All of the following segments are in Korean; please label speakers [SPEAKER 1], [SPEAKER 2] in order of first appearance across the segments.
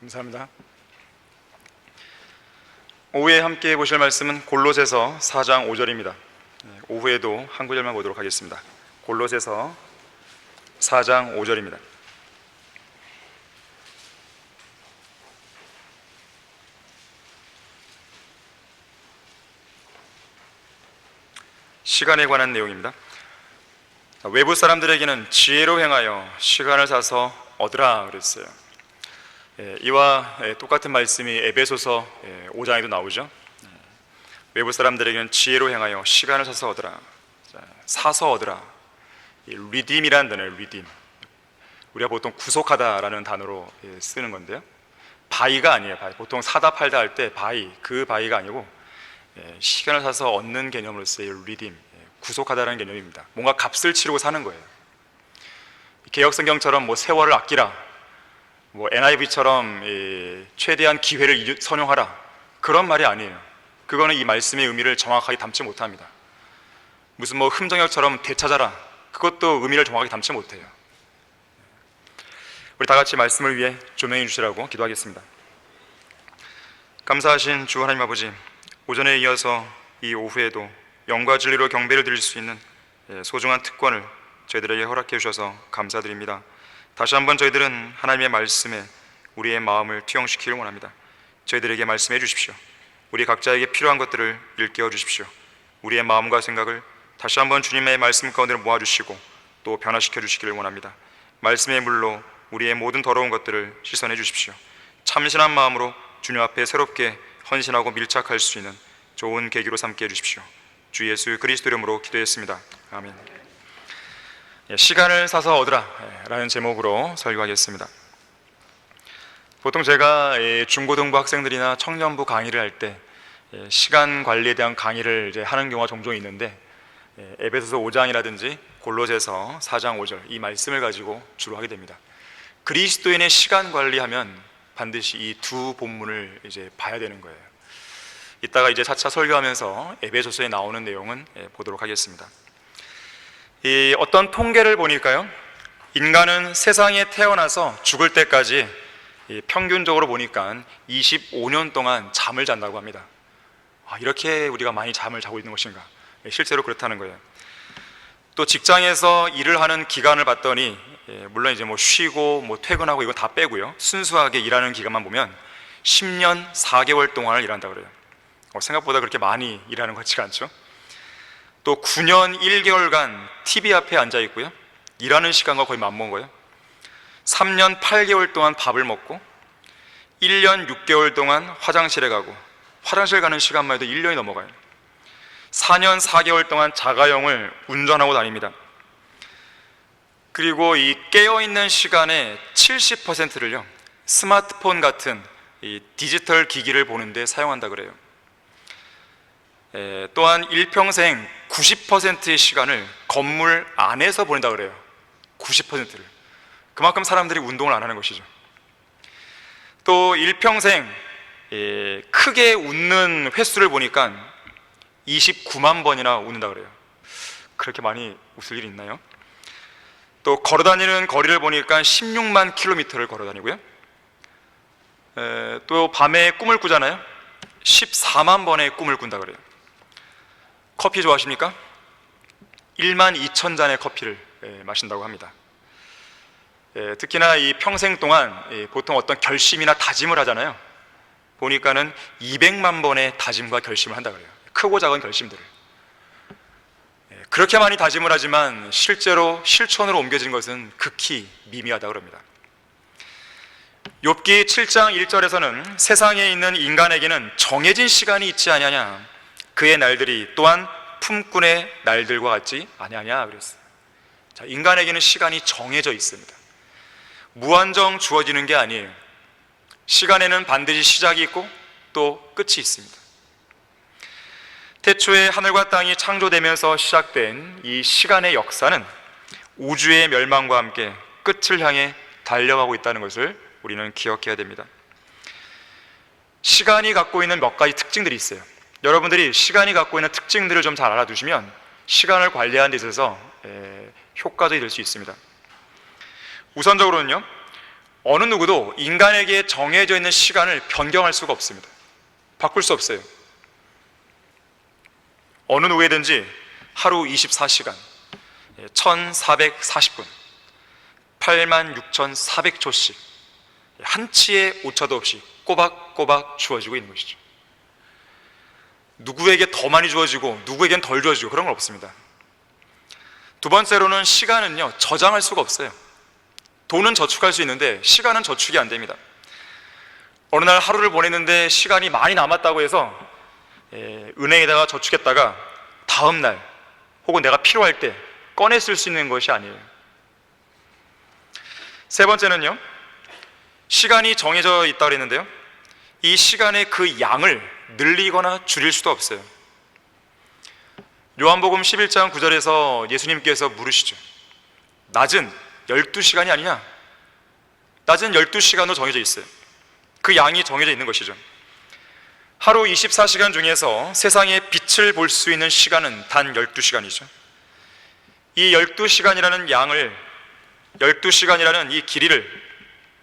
[SPEAKER 1] 감사합니다. 오후에 함께 보실 말씀은 골로새서 4장 5절입니다. 오후에도 한 구절만 보도록 하겠습니다. 골로새서 4장 5절입니다. 시간에 관한 내용입니다. 외부 사람들에게는 지혜로 행하여 시간을 사서 얻으라 그랬어요. 이와 똑같은 말씀이 에베소서 5장에도 나오죠. 외부 사람들에게는 지혜로 행하여 시간을 사서 얻으라. 사서 얻으라. 리딤이라는 단어예요. 리딤. 우리가 보통 구속하다라는 단어로 쓰는 건데요, 바이가 아니에요. 바이. 보통 사다 팔다 할 때 바이, 그 바이가 아니고 시간을 사서 얻는 개념으로서의 리딤, 구속하다라는 개념입니다. 뭔가 값을 치르고 사는 거예요. 개역성경처럼 뭐 세월을 아끼라, 뭐 NIV처럼 최대한 기회를 선용하라, 그런 말이 아니에요. 그거는 이 말씀의 의미를 정확하게 담지 못합니다. 무슨 뭐 흠정역처럼 되찾아라, 그것도 의미를 정확하게 담지 못해요. 우리 다 같이 말씀을 위해 조명해 주시라고 기도하겠습니다. 감사하신 주 하나님 아버지, 오전에 이어서 이 오후에도 영과 진리로 경배를 드릴 수 있는 소중한 특권을 저희들에게 허락해 주셔서 감사드립니다. 다시 한번 저희들은 하나님의 말씀에 우리의 마음을 투영시키기를 원합니다. 저희들에게 말씀해 주십시오. 우리 각자에게 필요한 것들을 일깨워 주십시오. 우리의 마음과 생각을 다시 한번 주님의 말씀 가운데 모아주시고 또 변화시켜 주시기를 원합니다. 말씀의 물로 우리의 모든 더러운 것들을 씻어내 주십시오. 참신한 마음으로 주님 앞에 새롭게 헌신하고 밀착할 수 있는 좋은 계기로 삼게 해주십시오. 주 예수 그리스도 이름으로 기도했습니다. 아멘. 시간을 사서 얻으라 라는 제목으로 설교하겠습니다. 보통 제가 중고등부 학생들이나 청년부 강의를 할 때 시간 관리에 대한 강의를 이제 하는 경우가 종종 있는데, 에베소서 5장이라든지 골로새서 4장 5절 이 말씀을 가지고 주로 하게 됩니다. 그리스도인의 시간 관리하면 반드시 이 두 본문을 이제 봐야 되는 거예요. 이따가 이제 차차 설교하면서 에베소서에 나오는 내용은 보도록 하겠습니다. 이 어떤 통계를 보니까요, 인간은 세상에 태어나서 죽을 때까지 평균적으로 보니까 25년 동안 잠을 잔다고 합니다. 이렇게 우리가 많이 잠을 자고 있는 것인가? 실제로 그렇다는 거예요. 또 직장에서 일을 하는 기간을 봤더니, 물론 이제 뭐 쉬고 뭐 퇴근하고 이거 다 빼고요, 순수하게 일하는 기간만 보면 10년 4개월 동안을 일한다 그래요. 생각보다 그렇게 많이 일하는 것 같지가 않죠. 또 9년 1개월간 TV 앞에 앉아 있고요, 일하는 시간과 거의 맞먹은 거예요. 3년 8개월 동안 밥을 먹고 1년 6개월 동안 화장실에 가고, 화장실 가는 시간만 해도 1년이 넘어가요. 4년 4개월 동안 자가용을 운전하고 다닙니다. 그리고 이 깨어있는 시간의 70%를요 스마트폰 같은 이 디지털 기기를 보는데 사용한다 그래요. 또한 일평생 90%의 시간을 건물 안에서 보낸다 그래요. 90%를. 그만큼 사람들이 운동을 안 하는 것이죠. 또 일평생 크게 웃는 횟수를 보니까 29만 번이나 웃는다 그래요. 그렇게 많이 웃을 일이 있나요? 또 걸어다니는 거리를 보니까 16만 킬로미터를 걸어다니고요, 또 밤에 꿈을 꾸잖아요. 14만 번의 꿈을 꾼다 그래요. 커피 좋아하십니까? 1만 2천 잔의 커피를 마신다고 합니다. 특히나 이 평생 동안 보통 어떤 결심이나 다짐을 하잖아요. 보니까는 200만 번의 다짐과 결심을 한다 그래요. 크고 작은 결심들을. 그렇게 많이 다짐을 하지만 실제로 실천으로 옮겨진 것은 극히 미미하다고 합니다. 욥기 7장 1절에서는 세상에 있는 인간에게는 정해진 시간이 있지 아니하냐, 그의 날들이 또한 품꾼의 날들과 같지 아니하냐 그랬어요. 자, 인간에게는 시간이 정해져 있습니다. 무한정 주어지는 게 아니에요. 시간에는 반드시 시작이 있고 또 끝이 있습니다. 태초에 하늘과 땅이 창조되면서 시작된 이 시간의 역사는 우주의 멸망과 함께 끝을 향해 달려가고 있다는 것을 우리는 기억해야 됩니다. 시간이 갖고 있는 몇 가지 특징들이 있어요. 여러분들이 시간이 갖고 있는 특징들을 좀 잘 알아두시면 시간을 관리하는 데 있어서 효과적이 될 수 있습니다. 우선적으로는요, 어느 누구도 인간에게 정해져 있는 시간을 변경할 수가 없습니다. 바꿀 수 없어요. 어느 누구에든지 하루 24시간, 1440분, 86,400초씩 한치의 오차도 없이 꼬박꼬박 주어지고 있는 것이죠. 누구에게 더 많이 주어지고 누구에겐 덜 주어지고 그런 건 없습니다. 두 번째로는 시간은요, 저장할 수가 없어요. 돈은 저축할 수 있는데 시간은 저축이 안 됩니다. 어느 날 하루를 보냈는데 시간이 많이 남았다고 해서 은행에다가 저축했다가 다음 날 혹은 내가 필요할 때 꺼내 쓸 수 있는 것이 아니에요. 세 번째는요, 시간이 정해져 있다고 그랬는데요, 이 시간의 그 양을 늘리거나 줄일 수도 없어요. 요한복음 11장 9절에서 예수님께서 물으시죠. 낮은 12시간이 아니냐? 낮은 12시간으로 정해져 있어요. 그 양이 정해져 있는 것이죠. 하루 24시간 중에서 세상의 빛을 볼 수 있는 시간은 단 12시간이죠. 이 12시간이라는 양을, 12시간이라는 이 길이를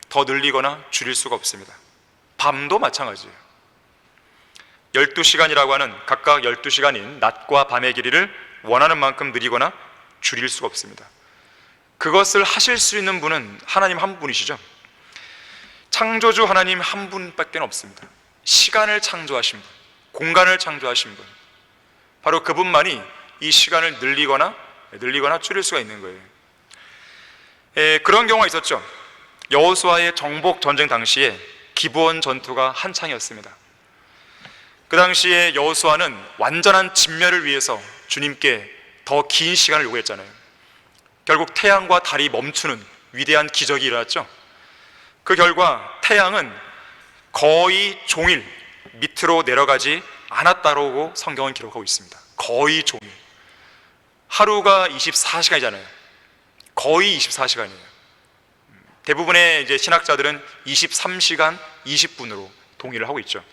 [SPEAKER 1] 더 늘리거나 줄일 수가 없습니다. 밤도 마찬가지예요. 12시간이라고 하는 각각 12시간인 낮과 밤의 길이를 원하는 만큼 늘리거나 줄일 수가 없습니다. 그것을 하실 수 있는 분은 하나님 한 분이시죠. 창조주 하나님 한 분밖에 없습니다. 시간을 창조하신 분, 공간을 창조하신 분, 바로 그분만이 이 시간을 늘리거나 줄일 수가 있는 거예요. 그런 경우가 있었죠. 여호수아의 정복 전쟁 당시에 기브온 전투가 한창이었습니다. 그 당시에 여호수아는 완전한 진멸을 위해서 주님께 더 긴 시간을 요구했잖아요. 결국 태양과 달이 멈추는 위대한 기적이 일어났죠. 그 결과 태양은 거의 종일 밑으로 내려가지 않았다고 성경은 기록하고 있습니다. 거의 종일. 하루가 24시간이잖아요. 거의 24시간이에요. 대부분의 이제 신학자들은 23시간 20분으로 동의를 하고 있죠.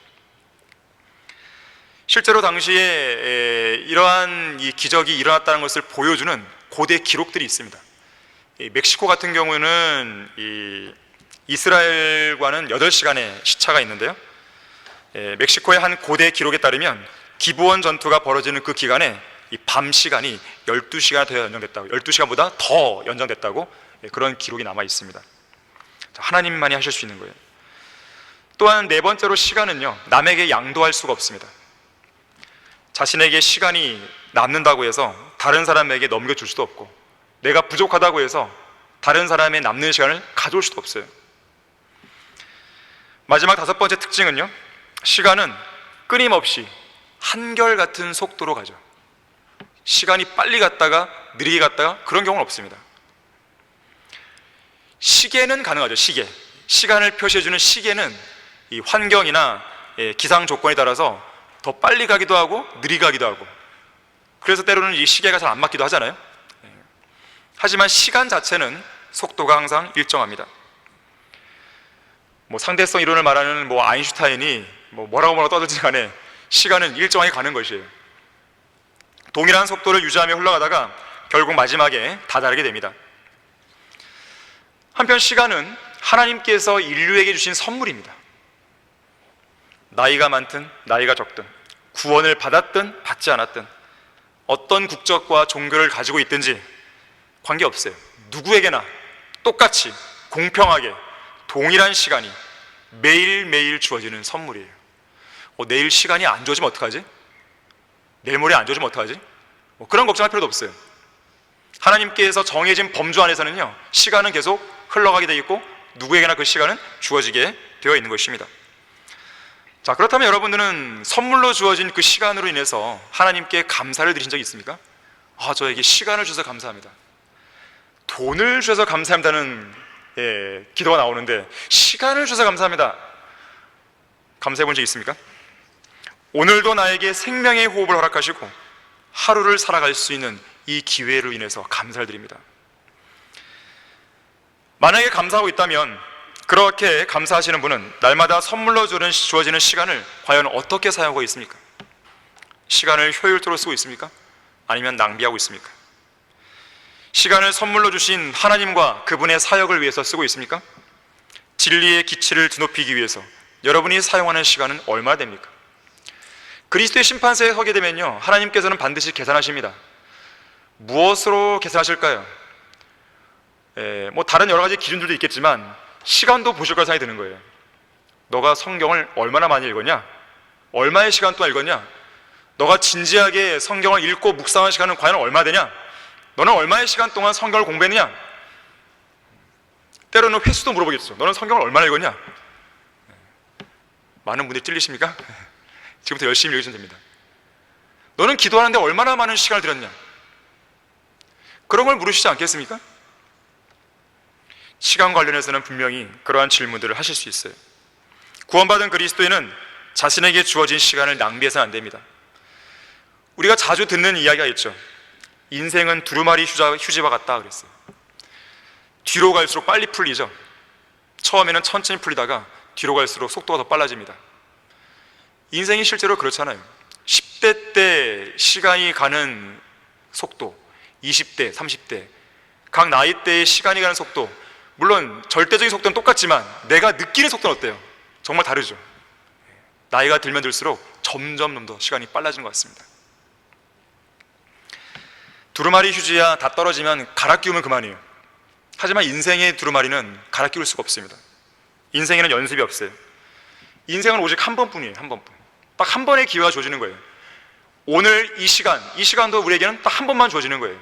[SPEAKER 1] 실제로 당시에 이러한 이 기적이 일어났다는 것을 보여주는 고대 기록들이 있습니다. 멕시코 같은 경우는 이스라엘과는 8시간의 시차가 있는데요, 멕시코의 한 고대 기록에 따르면 기브온 전투가 벌어지는 그 기간에 이 밤 시간이 12시간 더 연장됐다고, 12시간보다 더 연장됐다고 그런 기록이 남아 있습니다. 하나님만이 하실 수 있는 거예요. 또한 네 번째로 시간은요, 남에게 양도할 수가 없습니다. 자신에게 시간이 남는다고 해서 다른 사람에게 넘겨줄 수도 없고, 내가 부족하다고 해서 다른 사람의 남는 시간을 가져올 수도 없어요. 마지막 다섯 번째 특징은요, 시간은 끊임없이 한결같은 속도로 가죠. 시간이 빨리 갔다가 느리게 갔다가 그런 경우는 없습니다. 시계는 가능하죠. 시간을 표시해주는 시계는 이 환경이나 기상 조건에 따라서 더 빨리 가기도 하고 느리게 가기도 하고, 그래서 때로는 이 시계가 잘 안 맞기도 하잖아요. 하지만 시간 자체는 속도가 항상 일정합니다. 상대성 이론을 말하는 아인슈타인이 뭐라고 떠들지 간에 시간은 일정하게 가는 것이에요. 동일한 속도를 유지하며 흘러가다가 결국 마지막에 다다르게 됩니다. 한편 시간은 하나님께서 인류에게 주신 선물입니다. 나이가 많든 나이가 적든, 구원을 받았든 받지 않았든, 어떤 국적과 종교를 가지고 있든지 관계없어요. 누구에게나 똑같이 공평하게 동일한 시간이 매일매일 주어지는 선물이에요. 내일 시간이 안 주어지면 어떡하지? 내일 모레 안 주어지면 어떡하지? 그런 걱정할 필요도 없어요. 하나님께서 정해진 범주 안에서는요, 시간은 계속 흘러가게 되어 있고 누구에게나 그 시간은 주어지게 되어 있는 것입니다. 자, 그렇다면 여러분들은 선물로 주어진 그 시간으로 인해서 하나님께 감사를 드린 적이 있습니까? 저에게 시간을 주셔서 감사합니다. 돈을 주셔서 감사합니다는 기도가 나오는데 시간을 주셔서 감사합니다, 감사해 본 적 있습니까? 오늘도 나에게 생명의 호흡을 허락하시고 하루를 살아갈 수 있는 이 기회로 인해서 감사를 드립니다. 만약에 감사하고 있다면 그렇게 감사하시는 분은 날마다 선물로 주어지는 시간을 과연 어떻게 사용하고 있습니까? 시간을 효율적으로 쓰고 있습니까? 아니면 낭비하고 있습니까? 시간을 선물로 주신 하나님과 그분의 사역을 위해서 쓰고 있습니까? 진리의 기치를 드높이기 위해서 여러분이 사용하는 시간은 얼마나 됩니까? 그리스도의 심판서에 서게 되면요, 하나님께서는 반드시 계산하십니다. 무엇으로 계산하실까요? 뭐 다른 여러 가지 기준들도 있겠지만 시간도 보실 걸 생각이 드는 거예요. 너가 성경을 얼마나 많이 읽었냐? 얼마의 시간 동안 읽었냐? 너가 진지하게 성경을 읽고 묵상한 시간은 과연 얼마 되냐? 너는 얼마의 시간 동안 성경을 공부했느냐? 때로는 횟수도 물어보겠죠. 너는 성경을 얼마나 읽었냐? 많은 분들이 찔리십니까? 지금부터 열심히 읽으시면 됩니다. 너는 기도하는데 얼마나 많은 시간을 들였냐? 그런 걸 물으시지 않겠습니까? 시간 관련해서는 분명히 그러한 질문들을 하실 수 있어요. 구원받은 그리스도인은 자신에게 주어진 시간을 낭비해서는 안 됩니다. 우리가 자주 듣는 이야기가 있죠. 인생은 두루마리 휴지와 같다 그랬어요. 뒤로 갈수록 빨리 풀리죠. 처음에는 천천히 풀리다가 뒤로 갈수록 속도가 더 빨라집니다. 인생이 실제로 그렇잖아요. 10대 때 시간이 가는 속도, 20대, 30대 각 나이대의 시간이 가는 속도, 물론 절대적인 속도는 똑같지만 내가 느끼는 속도는 어때요? 정말 다르죠. 나이가 들면 들수록 점점 더 시간이 빨라지는 것 같습니다. 두루마리 휴지야 다 떨어지면 갈아 끼우면 그만이에요. 하지만 인생의 두루마리는 갈아 끼울 수가 없습니다. 인생에는 연습이 없어요. 인생은 오직 한 번뿐이에요. 한 번뿐. 딱 한 번의 기회가 주어지는 거예요. 오늘 이 시간도 우리에게는 딱 한 번만 주어지는 거예요.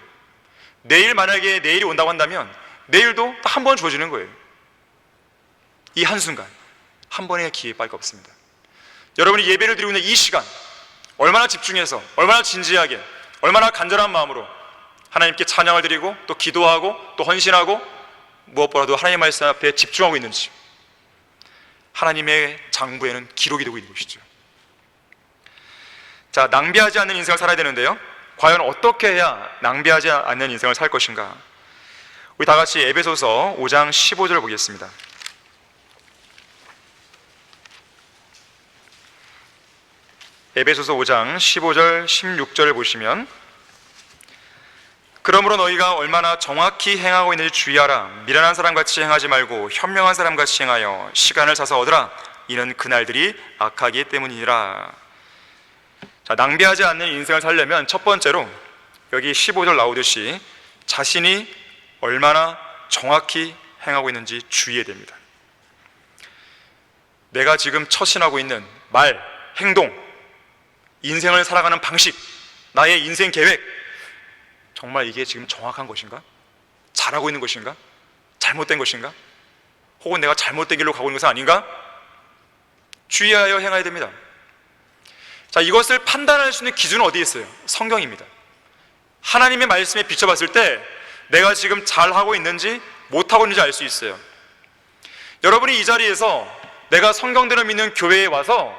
[SPEAKER 1] 내일 만약에 내일이 온다고 한다면 내일도 딱 한 번 주어지는 거예요. 이 한순간 한 번의 기회밖에 없습니다. 여러분이 예배를 드리고 있는 이 시간 얼마나 집중해서, 얼마나 진지하게, 얼마나 간절한 마음으로 하나님께 찬양을 드리고 또 기도하고 또 헌신하고 무엇보다도 하나님의 말씀 앞에 집중하고 있는지, 하나님의 장부에는 기록이 되고 있는 것이죠. 자, 낭비하지 않는 인생을 살아야 되는데요, 과연 어떻게 해야 낭비하지 않는 인생을 살 것인가? 우리 다 같이 에베소서 5장 15절을 보겠습니다. 에베소서 5장 15절 16절을 보시면, 그러므로 너희가 얼마나 정확히 행하고 있는지 주의하라. 미련한 사람같이 행하지 말고 현명한 사람같이 행하여 시간을 사서 얻으라. 이는 그날들이 악하기 때문이니라. 자, 낭비하지 않는 인생을 살려면 첫 번째로 여기 15절 나오듯이 자신이 얼마나 정확히 행하고 있는지 주의해야 됩니다. 내가 지금 처신하고 있는 말, 행동, 인생을 살아가는 방식, 나의 인생 계획, 정말 이게 지금 정확한 것인가? 잘하고 있는 것인가? 잘못된 것인가? 혹은 내가 잘못된 길로 가고 있는 것은 아닌가? 주의하여 행해야 됩니다. 자, 이것을 판단할 수 있는 기준은 어디에 있어요? 성경입니다. 하나님의 말씀에 비춰봤을 때 내가 지금 잘하고 있는지 못하고 있는지 알 수 있어요. 여러분이 이 자리에서 내가 성경대로 믿는 교회에 와서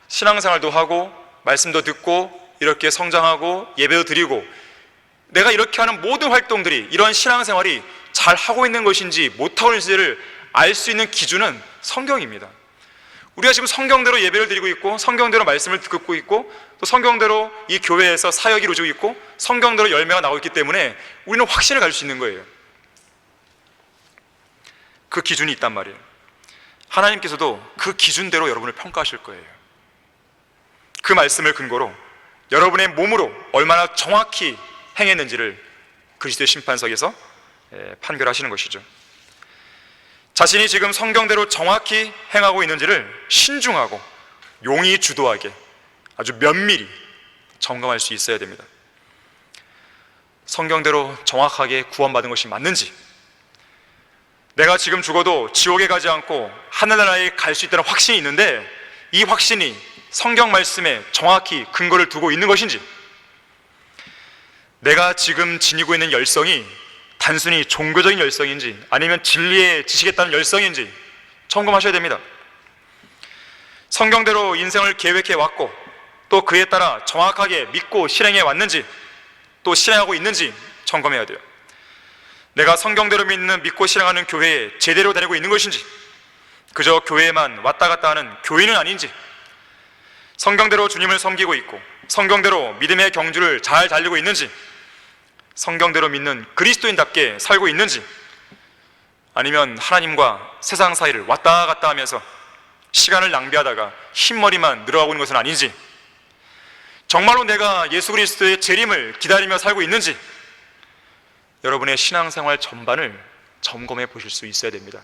[SPEAKER 1] 신앙생활도 하고 말씀도 듣고 이렇게 성장하고 예배도 드리고, 내가 이렇게 하는 모든 활동들이, 이런 신앙생활이 잘하고 있는 것인지 못하고 있는지를 알 수 있는 기준은 성경입니다. 우리가 지금 성경대로 예배를 드리고 있고 성경대로 말씀을 듣고 있고 또 성경대로 이 교회에서 사역이 이루어지고 있고 성경대로 열매가 나오고 있기 때문에 우리는 확신을 가질 수 있는 거예요. 그 기준이 있단 말이에요. 하나님께서도 그 기준대로 여러분을 평가하실 거예요. 그 말씀을 근거로 여러분의 몸으로 얼마나 정확히 행했는지를 그리스도의 심판석에서 판결하시는 것이죠. 자신이 지금 성경대로 정확히 행하고 있는지를 신중하고 용의 주도하게 아주 면밀히 점검할 수 있어야 됩니다. 성경대로 정확하게 구원받은 것이 맞는지, 내가 지금 죽어도 지옥에 가지 않고 하늘나라에 갈 수 있다는 확신이 있는데 이 확신이 성경 말씀에 정확히 근거를 두고 있는 것인지, 내가 지금 지니고 있는 열성이 단순히 종교적인 열성인지 아니면 진리에 지시겠다는 열성인지 점검하셔야 됩니다. 성경대로 인생을 계획해 왔고 또 그에 따라 정확하게 믿고 실행해 왔는지 또 실행하고 있는지 점검해야 돼요. 내가 성경대로 믿고 실행하는 교회에 제대로 다니고 있는 것인지, 그저 교회에만 왔다 갔다 하는 교인은 아닌지, 성경대로 주님을 섬기고 있고 성경대로 믿음의 경주를 잘 달리고 있는지, 성경대로 믿는 그리스도인답게 살고 있는지, 아니면 하나님과 세상 사이를 왔다 갔다 하면서 시간을 낭비하다가 흰머리만 늘어가고 있는 것은 아닌지, 정말로 내가 예수 그리스도의 재림을 기다리며 살고 있는지, 여러분의 신앙생활 전반을 점검해 보실 수 있어야 됩니다.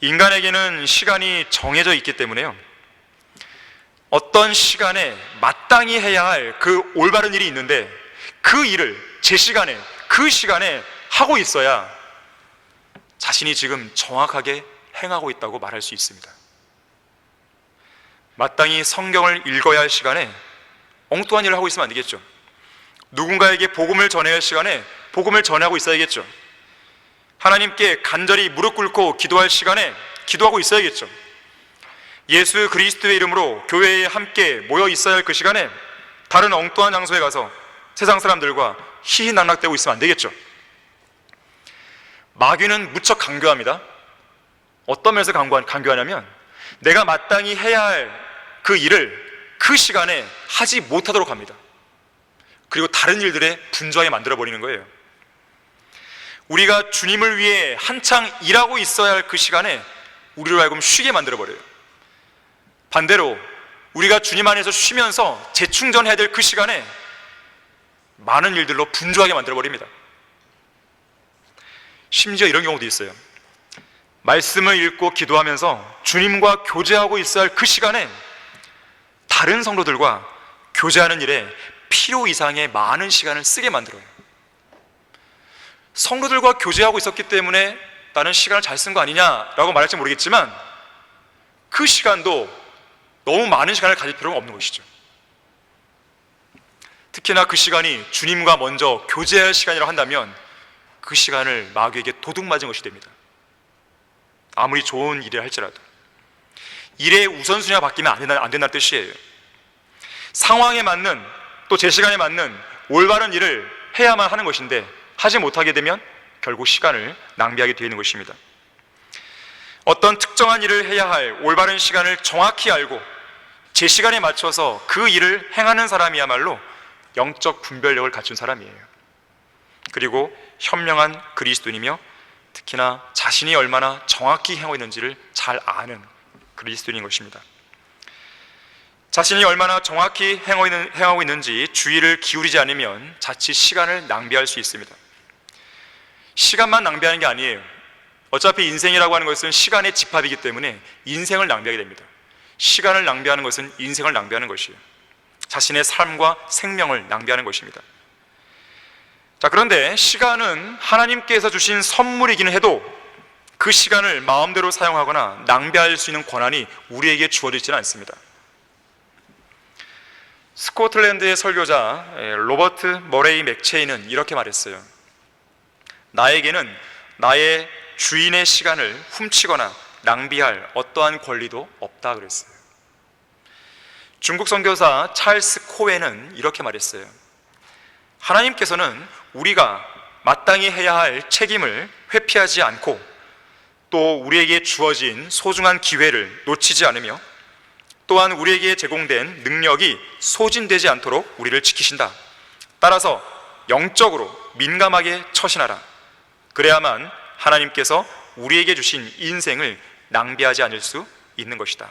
[SPEAKER 1] 인간에게는 시간이 정해져 있기 때문에요, 어떤 시간에 마땅히 해야 할 그 올바른 일이 있는데 그 일을 제 시간에, 그 시간에 하고 있어야 자신이 지금 정확하게 행하고 있다고 말할 수 있습니다. 마땅히 성경을 읽어야 할 시간에 엉뚱한 일을 하고 있으면 안 되겠죠. 누군가에게 복음을 전해야 할 시간에 복음을 전하고 있어야겠죠. 하나님께 간절히 무릎 꿇고 기도할 시간에 기도하고 있어야겠죠. 예수 그리스도의 이름으로 교회에 함께 모여 있어야 할 그 시간에 다른 엉뚱한 장소에 가서 세상 사람들과 희희낙낙대고 있으면 안 되겠죠. 마귀는 무척 강교합니다. 어떤 면에서 강교하냐면, 내가 마땅히 해야 할 그 일을 그 시간에 하지 못하도록 합니다. 그리고 다른 일들에 분주하게 만들어버리는 거예요. 우리가 주님을 위해 한창 일하고 있어야 할 그 시간에 우리로 하여금 쉬게 만들어버려요. 반대로 우리가 주님 안에서 쉬면서 재충전해야 될 그 시간에 많은 일들로 분주하게 만들어버립니다. 심지어 이런 경우도 있어요. 말씀을 읽고 기도하면서 주님과 교제하고 있어야 할 그 시간에 다른 성도들과 교제하는 일에 필요 이상의 많은 시간을 쓰게 만들어요. 성도들과 교제하고 있었기 때문에 나는 시간을 잘 쓴 거 아니냐라고 말할지 모르겠지만, 그 시간도 너무 많은 시간을 가질 필요가 없는 것이죠. 특히나 그 시간이 주님과 먼저 교제할 시간이라고 한다면 그 시간을 마귀에게 도둑 맞은 것이 됩니다. 아무리 좋은 일을 할지라도 일의 우선순위가 바뀌면 안 된다는 뜻이에요. 상황에 맞는, 또 제 시간에 맞는 올바른 일을 해야만 하는 것인데 하지 못하게 되면 결국 시간을 낭비하게 되는 것입니다. 어떤 특정한 일을 해야 할 올바른 시간을 정확히 알고 제 시간에 맞춰서 그 일을 행하는 사람이야말로 영적 분별력을 갖춘 사람이에요. 그리고 현명한 그리스도인이며 특히나 자신이 얼마나 정확히 행하고 있는지를 잘 아는 그리스도인인 것입니다. 자신이 얼마나 정확히 행하고 있는지 주의를 기울이지 않으면 자칫 시간을 낭비할 수 있습니다. 시간만 낭비하는 게 아니에요. 어차피 인생이라고 하는 것은 시간의 집합이기 때문에 인생을 낭비하게 됩니다. 시간을 낭비하는 것은 인생을 낭비하는 것이에요. 자신의 삶과 생명을 낭비하는 것입니다. 자, 그런데 시간은 하나님께서 주신 선물이기는 해도 그 시간을 마음대로 사용하거나 낭비할 수 있는 권한이 우리에게 주어져 있지는 않습니다. 스코틀랜드의 설교자 로버트 머레이 맥체이는 이렇게 말했어요. 나에게는 나의 주인의 시간을 훔치거나 낭비할 어떠한 권리도 없다 그랬어요. 중국 선교사 찰스 코웨는 이렇게 말했어요. 하나님께서는 우리가 마땅히 해야 할 책임을 회피하지 않고 또 우리에게 주어진 소중한 기회를 놓치지 않으며 또한 우리에게 제공된 능력이 소진되지 않도록 우리를 지키신다. 따라서 영적으로 민감하게 처신하라. 그래야만 하나님께서 우리에게 주신 인생을 낭비하지 않을 수 있는 것이다.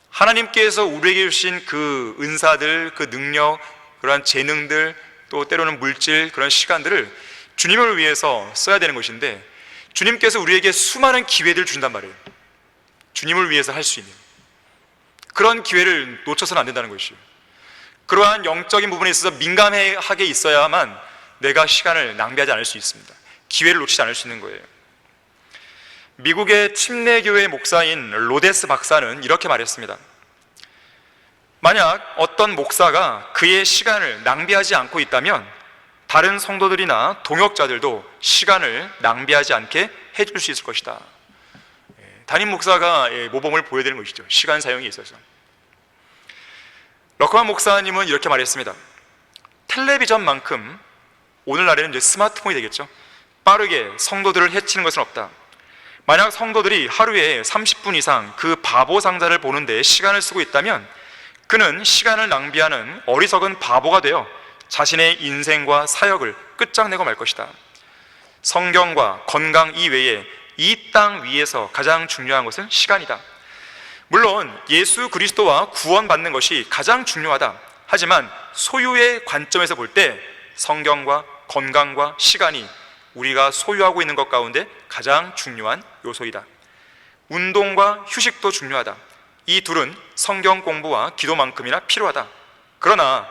[SPEAKER 1] 하나님께서 우리에게 주신 그 은사들, 그 능력, 그러한 재능들, 또 때로는 물질, 그런 시간들을 주님을 위해서 써야 되는 것인데, 주님께서 우리에게 수많은 기회들을 주신단 말이에요. 주님을 위해서 할 수 있는 그런 기회를 놓쳐서는 안 된다는 것이에요. 그러한 영적인 부분에 있어서 민감하게 있어야만 내가 시간을 낭비하지 않을 수 있습니다. 기회를 놓치지 않을 수 있는 거예요. 미국의 침례교회 목사인 로데스 박사는 이렇게 말했습니다. 만약 어떤 목사가 그의 시간을 낭비하지 않고 있다면 다른 성도들이나 동역자들도 시간을 낭비하지 않게 해줄 수 있을 것이다. 담임 목사가 모범을 보여야 되는 것이죠. 시간 사용에 있어서. 러커만 목사님은 이렇게 말했습니다. 텔레비전만큼 오늘날에는 이제 스마트폰이 되겠죠. 빠르게 성도들을 해치는 것은 없다. 만약 성도들이 하루에 30분 이상 그 바보 상자를 보는 데 시간을 쓰고 있다면 그는 시간을 낭비하는 어리석은 바보가 되어 자신의 인생과 사역을 끝장내고 말 것이다. 성경과 건강 이외에 이 땅 위에서 가장 중요한 것은 시간이다. 물론 예수 그리스도와 구원받는 것이 가장 중요하다. 하지만 소유의 관점에서 볼 때 성경과 건강과 시간이 우리가 소유하고 있는 것 가운데 가장 중요한 요소이다. 운동과 휴식도 중요하다. 이 둘은 성경 공부와 기도만큼이나 필요하다. 그러나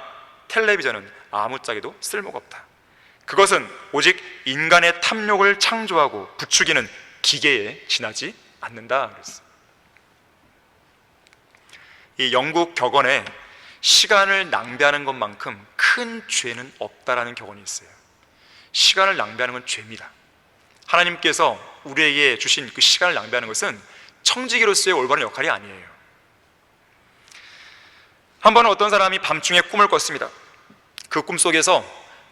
[SPEAKER 1] 텔레비전은 아무짝에도 쓸모가 없다. 그것은 오직 인간의 탐욕을 창조하고 부추기는 기계에 지나지 않는다. 이 영국 격언에 시간을 낭비하는 것만큼 큰 죄는 없다라는 격언이 있어요. 시간을 낭비하는 건 죄입니다. 하나님께서 우리에게 주신 그 시간을 낭비하는 것은 청지기로서의 올바른 역할이 아니에요. 한 번은 어떤 사람이 밤중에 꿈을 꿨습니다. 그 꿈속에서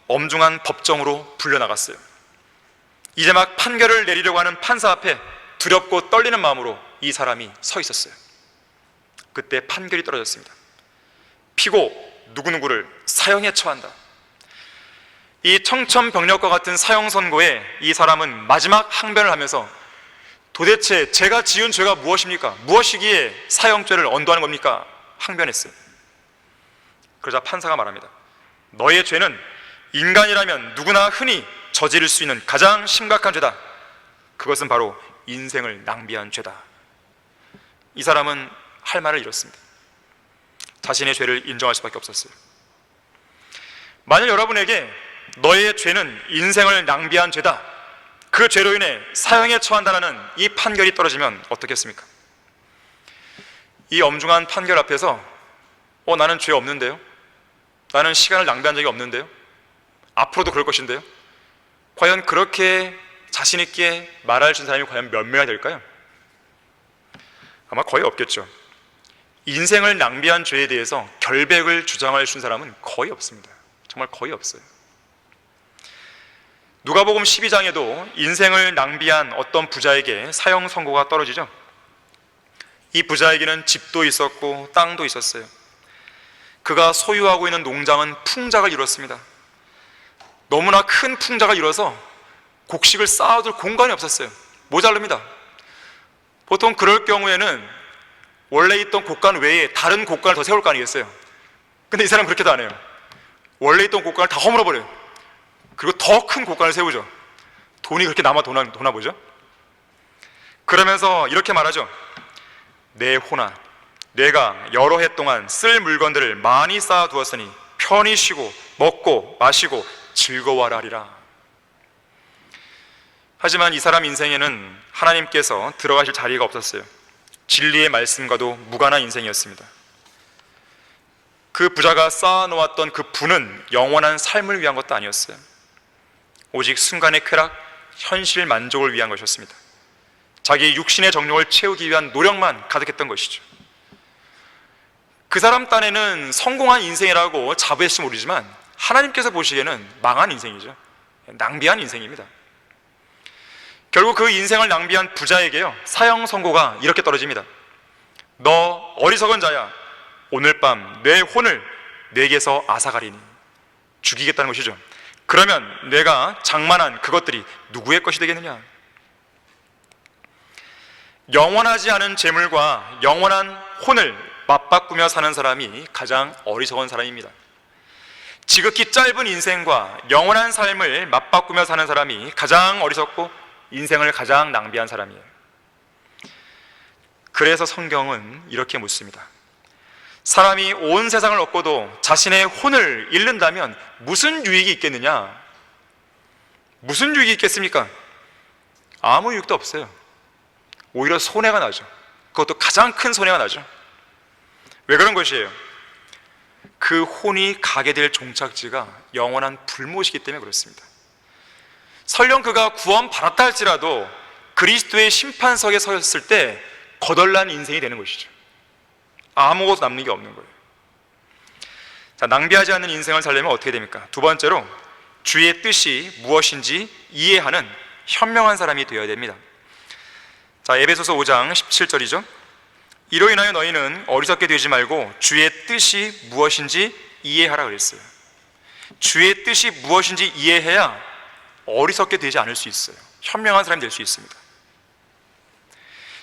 [SPEAKER 1] 엄중한 법정으로 불려나갔어요. 이제 막 판결을 내리려고 하는 판사 앞에 두렵고 떨리는 마음으로 이 사람이 서 있었어요. 그때 판결이 떨어졌습니다. 피고 누구누구를 사형에 처한다. 이 청천벽력과 같은 사형 선고에 이 사람은 마지막 항변을 하면서 도대체 제가 지은 죄가 무엇입니까? 무엇이기에 사형죄를 언도하는 겁니까? 항변했어요. 그러자 판사가 말합니다. 너의 죄는 인간이라면 누구나 흔히 저지를 수 있는 가장 심각한 죄다. 그것은 바로 인생을 낭비한 죄다. 이 사람은 할 말을 잃었습니다. 자신의 죄를 인정할 수밖에 없었어요. 만약 여러분에게 너의 죄는 인생을 낭비한 죄다, 그 죄로 인해 사형에 처한다는 이 판결이 떨어지면 어떻겠습니까? 이 엄중한 판결 앞에서 나는 죄 없는데요? 나는 시간을 낭비한 적이 없는데요? 앞으로도 그럴 것인데요? 과연 그렇게 자신 있게 말할 수 있는 사람이 과연 몇 명이 될까요? 아마 거의 없겠죠. 인생을 낭비한 죄에 대해서 결백을 주장할 수 있는 사람은 거의 없습니다. 정말 거의 없어요. 누가복음 12장에도 인생을 낭비한 어떤 부자에게 사형 선고가 떨어지죠. 이 부자에게는 집도 있었고 땅도 있었어요. 그가 소유하고 있는 농장은 풍작을 이뤘습니다. 너무나 큰 풍작을 이뤄서 곡식을 쌓아둘 공간이 없었어요. 모자릅니다. 보통 그럴 경우에는 원래 있던 곡간 외에 다른 곡간을 더 세울 거 아니겠어요? 근데 이 사람은 그렇게도 안 해요. 원래 있던 곡간을 다 허물어버려요. 그리고 더 큰 곡간을 세우죠. 돈이 그렇게 남아 도나 보죠? 그러면서 이렇게 말하죠. 내 혼아, 내가 여러 해 동안 쓸 물건들을 많이 쌓아두었으니 편히 쉬고 먹고 마시고 즐거워하리라. 하지만 이 사람 인생에는 하나님께서 들어가실 자리가 없었어요. 진리의 말씀과도 무관한 인생이었습니다. 그 부자가 쌓아놓았던 그 부는 영원한 삶을 위한 것도 아니었어요. 오직 순간의 쾌락, 현실 만족을 위한 것이었습니다. 자기 육신의 정욕을 채우기 위한 노력만 가득했던 것이죠. 그 사람 딴에는 성공한 인생이라고 자부했을지 모르지만 하나님께서 보시기에는 망한 인생이죠. 낭비한 인생입니다. 결국 그 인생을 낭비한 부자에게요, 사형 선고가 이렇게 떨어집니다. 너 어리석은 자야, 오늘 밤 내 혼을 내게서 앗아가리니. 죽이겠다는 것이죠. 그러면 내가 장만한 그것들이 누구의 것이 되겠느냐? 영원하지 않은 재물과 영원한 혼을 맞바꾸며 사는 사람이 가장 어리석은 사람입니다. 지극히 짧은 인생과 영원한 삶을 맞바꾸며 사는 사람이 가장 어리석고 인생을 가장 낭비한 사람이에요. 그래서 성경은 이렇게 묻습니다. 사람이 온 세상을 얻고도 자신의 혼을 잃는다면 무슨 유익이 있겠느냐? 무슨 유익이 있겠습니까? 아무 유익도 없어요. 오히려 손해가 나죠. 그것도 가장 큰 손해가 나죠. 왜 그런 것이에요? 그 혼이 가게 될 종착지가 영원한 불못이기 때문에 그렇습니다. 설령 그가 구원받았다 할지라도 그리스도의 심판석에 섰을 때 거덜난 인생이 되는 것이죠. 아무것도 남는 게 없는 거예요. 자, 낭비하지 않는 인생을 살려면 어떻게 됩니까? 두 번째로 주의 뜻이 무엇인지 이해하는 현명한 사람이 되어야 됩니다. 자, 에베소서 5장 17절이죠. 이로 인하여 너희는 어리석게 되지 말고 주의 뜻이 무엇인지 이해하라 그랬어요. 주의 뜻이 무엇인지 이해해야 어리석게 되지 않을 수 있어요. 현명한 사람이 될 수 있습니다.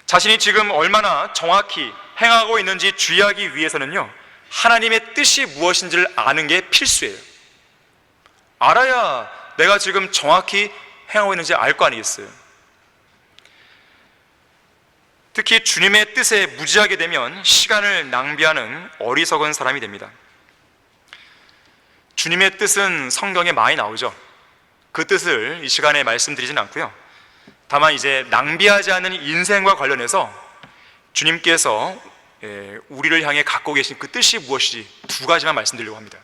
[SPEAKER 1] 자신이 지금 얼마나 정확히 행하고 있는지 주의하기 위해서는요, 하나님의 뜻이 무엇인지를 아는 게 필수예요. 알아야 내가 지금 정확히 행하고 있는지 알 거 아니겠어요? 특히 주님의 뜻에 무지하게 되면 시간을 낭비하는 어리석은 사람이 됩니다. 주님의 뜻은 성경에 많이 나오죠. 그 뜻을 이 시간에 말씀드리진 않고요. 다만 이제 낭비하지 않는 인생과 관련해서 주님께서 우리를 향해 갖고 계신 그 뜻이 무엇인지 두 가지만 말씀드리려고 합니다.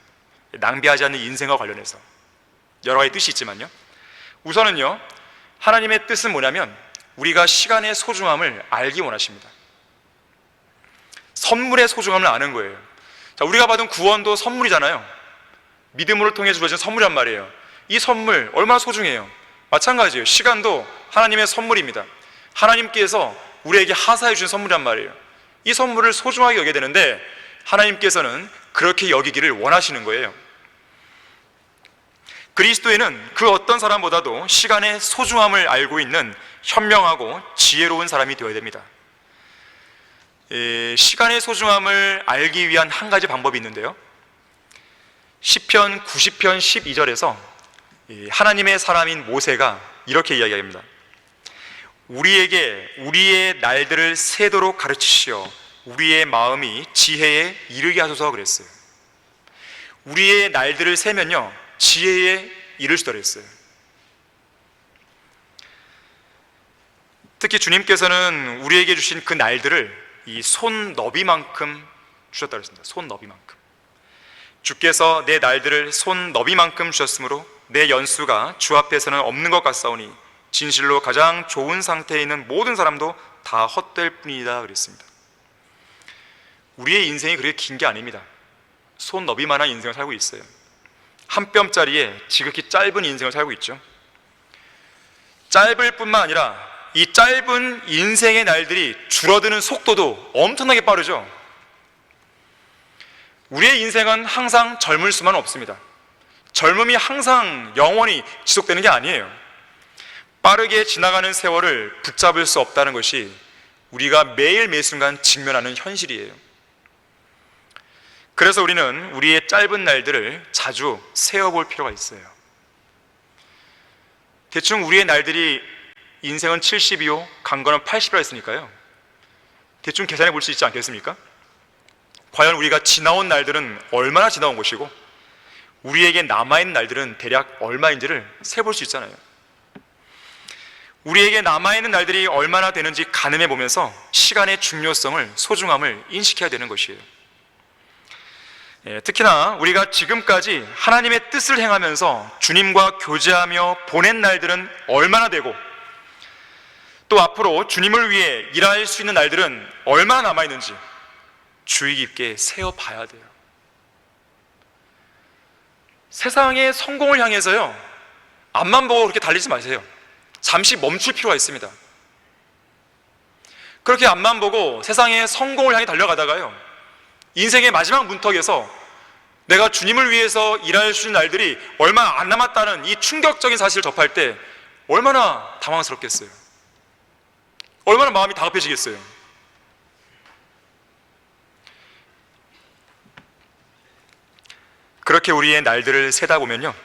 [SPEAKER 1] 낭비하지 않는 인생과 관련해서 여러 가지 뜻이 있지만요, 우선은요, 하나님의 뜻은 뭐냐면 우리가 시간의 소중함을 알기 원하십니다. 선물의 소중함을 아는 거예요. 자, 우리가 받은 구원도 선물이잖아요. 믿음으로 통해 주어진 선물이란 말이에요. 이 선물 얼마나 소중해요. 마찬가지예요. 시간도 하나님의 선물입니다. 하나님께서 우리에게 하사해 주신 선물이란 말이에요. 이 선물을 소중하게 여겨야 되는데 하나님께서는 그렇게 여기기를 원하시는 거예요. 그리스도인은 그 어떤 사람보다도 시간의 소중함을 알고 있는 현명하고 지혜로운 사람이 되어야 됩니다. 시간의 소중함을 알기 위한 한 가지 방법이 있는데요, 시편 90편 12절에서 하나님의 사람인 모세가 이렇게 이야기합니다. 우리에게 우리의 날들을 세도록 가르치시어 우리의 마음이 지혜에 이르게 하소서 그랬어요. 우리의 날들을 세면요, 지혜에 이를 수도 그랬어요. 특히 주님께서는 우리에게 주신 그 날들을 이 손너비만큼 주셨다고 했습니다. 손너비만큼. 주께서 내 날들을 손너비만큼 주셨으므로 내 연수가 주 앞에서는 없는 것 같사오니 진실로 가장 좋은 상태에 있는 모든 사람도 다 헛될 뿐이다 그랬습니다. 우리의 인생이 그렇게 긴 게 아닙니다. 손너비만한 인생을 살고 있어요. 한 뼘짜리에 지극히 짧은 인생을 살고 있죠. 짧을 뿐만 아니라 이 짧은 인생의 날들이 줄어드는 속도도 엄청나게 빠르죠. 우리의 인생은 항상 젊을 수만 없습니다. 젊음이 항상 영원히 지속되는 게 아니에요. 빠르게 지나가는 세월을 붙잡을 수 없다는 것이 우리가 매일 매순간 직면하는 현실이에요. 그래서 우리는 우리의 짧은 날들을 자주 세어볼 필요가 있어요. 대충 우리의 날들이 인생은 70이요 강건은 80이라 했으니까요, 대충 계산해 볼 수 있지 않겠습니까? 과연 우리가 지나온 날들은 얼마나 지나온 것이고 우리에게 남아있는 날들은 대략 얼마인지를 세볼 수 있잖아요. 우리에게 남아있는 날들이 얼마나 되는지 가늠해 보면서 시간의 중요성을, 소중함을 인식해야 되는 것이에요. 특히나 우리가 지금까지 하나님의 뜻을 행하면서 주님과 교제하며 보낸 날들은 얼마나 되고 또 앞으로 주님을 위해 일할 수 있는 날들은 얼마나 남아있는지 주의 깊게 세어봐야 돼요. 세상의 성공을 향해서요, 앞만 보고 그렇게 달리지 마세요. 잠시 멈출 필요가 있습니다. 그렇게 앞만 보고 세상의 성공을 향해 달려가다가요, 인생의 마지막 문턱에서 내가 주님을 위해서 일할 수 있는 날들이 얼마 안 남았다는 이 충격적인 사실을 접할 때 얼마나 당황스럽겠어요. 얼마나 마음이 다급해지겠어요. 그렇게 우리의 날들을 세다 보면요,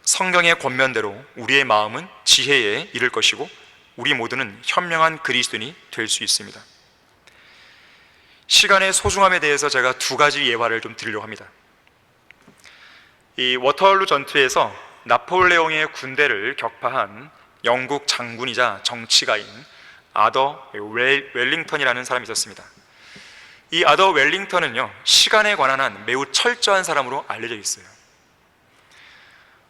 [SPEAKER 1] 성경의 권면대로 우리의 마음은 지혜에 이를 것이고 우리 모두는 현명한 그리스도인이 될 수 있습니다. 시간의 소중함에 대해서 제가 두 가지 예화를 좀 드리려고 합니다. 이 워터루 전투에서 나폴레옹의 군대를 격파한 영국 장군이자 정치가인 아더 웰링턴이라는 사람이 있었습니다. 이 아더 웰링턴은요, 시간에 관한 한 매우 철저한 사람으로 알려져 있어요.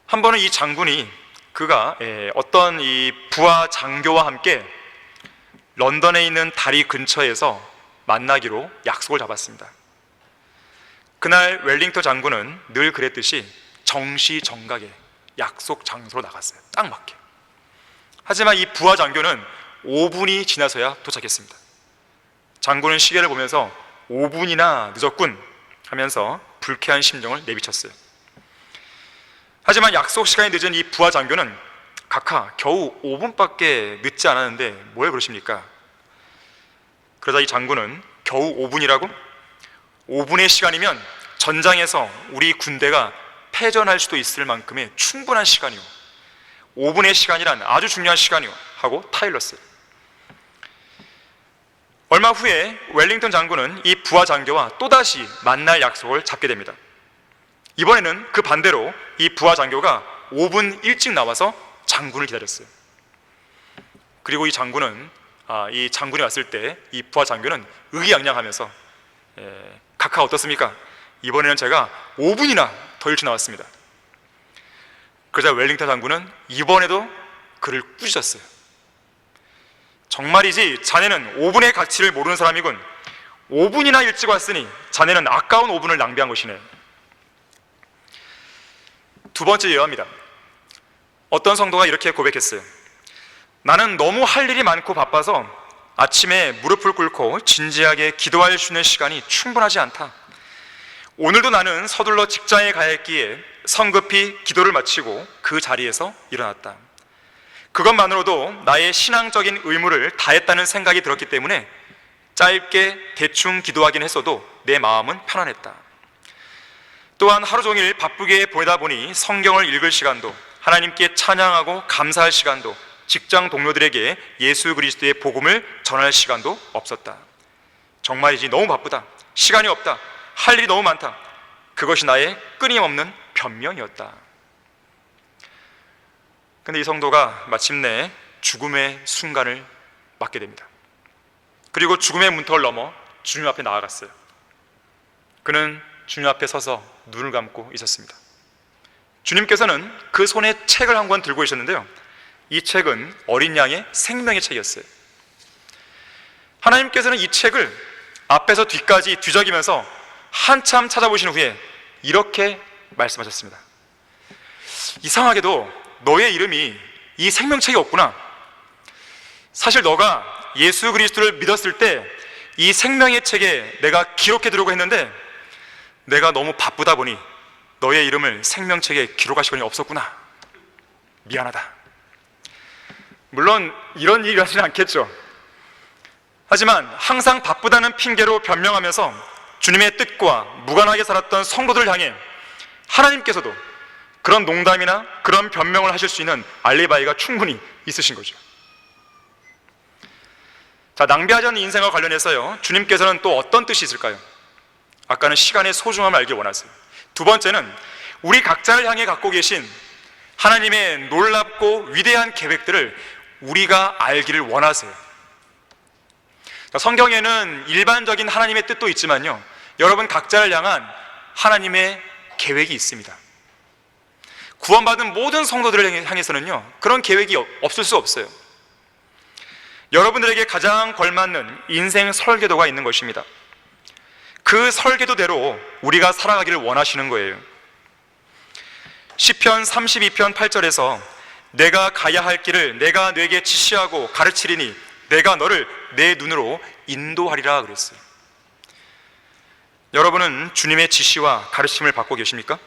[SPEAKER 1] 한 번은 이 장군이 그가 어떤 이 부하 장교와 함께 런던에 있는 다리 근처에서 만나기로 약속을 잡았습니다. 그날 웰링턴 장군은 늘 그랬듯이 정시정각에 약속 장소로 나갔어요. 딱 맞게. 하지만 이 부하 장교는 5분이 지나서야 도착했습니다. 장군은 시계를 보면서 5분이나 늦었군 하면서 불쾌한 심정을 내비쳤어요. 하지만 약속 시간이 늦은 이 부하 장교는 각하 겨우 5분밖에 늦지 않았는데 뭐에 그러십니까? 그러자 이 장군은 겨우 5분이라고? 5분의 시간이면 전장에서 우리 군대가 패전할 수도 있을 만큼의 충분한 시간이요, 5분의 시간이란 아주 중요한 시간이요 하고 타일렀어요. 얼마 후에 웰링턴 장군은 이 부하 장교와 또다시 만날 약속을 잡게 됩니다. 이번에는 그 반대로 이 부하 장교가 5분 일찍 나와서 장군을 기다렸어요. 그리고 이 장군이 왔을 때 이 부하 장교는 의기양양하면서 각하 어떻습니까? 이번에는 제가 5분이나 더 일찍 나왔습니다. 그러자 웰링턴 장군은 이번에도 그를 꾸짖었어요. 정말이지 자네는 5분의 가치를 모르는 사람이군. 5분이나 일찍 왔으니 자네는 아까운 5분을 낭비한 것이네. 두 번째 예화입니다. 어떤 성도가 이렇게 고백했어요. 나는 너무 할 일이 많고 바빠서 아침에 무릎을 꿇고 진지하게 기도할 수 있는 시간이 충분하지 않다. 오늘도 나는 서둘러 직장에 가야 했기에 성급히 기도를 마치고 그 자리에서 일어났다. 그것만으로도 나의 신앙적인 의무를 다했다는 생각이 들었기 때문에 짧게 대충 기도하긴 했어도 내 마음은 편안했다. 또한 하루 종일 바쁘게 보내다 보니 성경을 읽을 시간도, 하나님께 찬양하고 감사할 시간도, 직장 동료들에게 예수 그리스도의 복음을 전할 시간도 없었다. 정말이지 너무 바쁘다, 시간이 없다, 할 일이 너무 많다. 그것이 나의 끊임없는 변명이었다. 근데 이 성도가 마침내 죽음의 순간을 맞게 됩니다. 그리고 죽음의 문턱을 넘어 주님 앞에 나아갔어요. 그는 주님 앞에 서서 눈을 감고 있었습니다. 주님께서는 그 손에 책을 한 권 들고 계셨는데요, 이 책은 어린 양의 생명의 책이었어요. 하나님께서는 이 책을 앞에서 뒤까지 뒤적이면서 한참 찾아보신 후에 이렇게 말씀하셨습니다. 이상하게도 너의 이름이 이 생명책에 없구나. 사실 너가 예수 그리스도를 믿었을 때 이 생명의 책에 내가 기록해 두려고 했는데 내가 너무 바쁘다 보니 너의 이름을 생명책에 기록할 시간이 없었구나. 미안하다. 물론 이런 일이 하지는 않겠죠. 하지만 항상 바쁘다는 핑계로 변명하면서 주님의 뜻과 무관하게 살았던 성도들을 향해 하나님께서도 그런 농담이나 그런 변명을 하실 수 있는 알리바이가 충분히 있으신 거죠. 자, 낭비하지 않는 인생과 관련해서요, 주님께서는 또 어떤 뜻이 있을까요? 아까는 시간의 소중함을 알길 원하세요. 두 번째는 우리 각자를 향해 갖고 계신 하나님의 놀랍고 위대한 계획들을 우리가 알기를 원하세요. 자, 성경에는 일반적인 하나님의 뜻도 있지만요, 여러분 각자를 향한 하나님의 계획이 있습니다. 구원받은 모든 성도들을 향해서는요, 그런 계획이 없을 수 없어요. 여러분들에게 가장 걸맞는 인생 설계도가 있는 것입니다. 그 설계도대로 우리가 살아가기를 원하시는 거예요. 시편 32편 8절에서 내가 가야 할 길을 내가 네게 지시하고 가르치리니 내가 너를 내 눈으로 인도하리라 그랬어요. 여러분은 주님의 지시와 가르침을 받고 계십니까?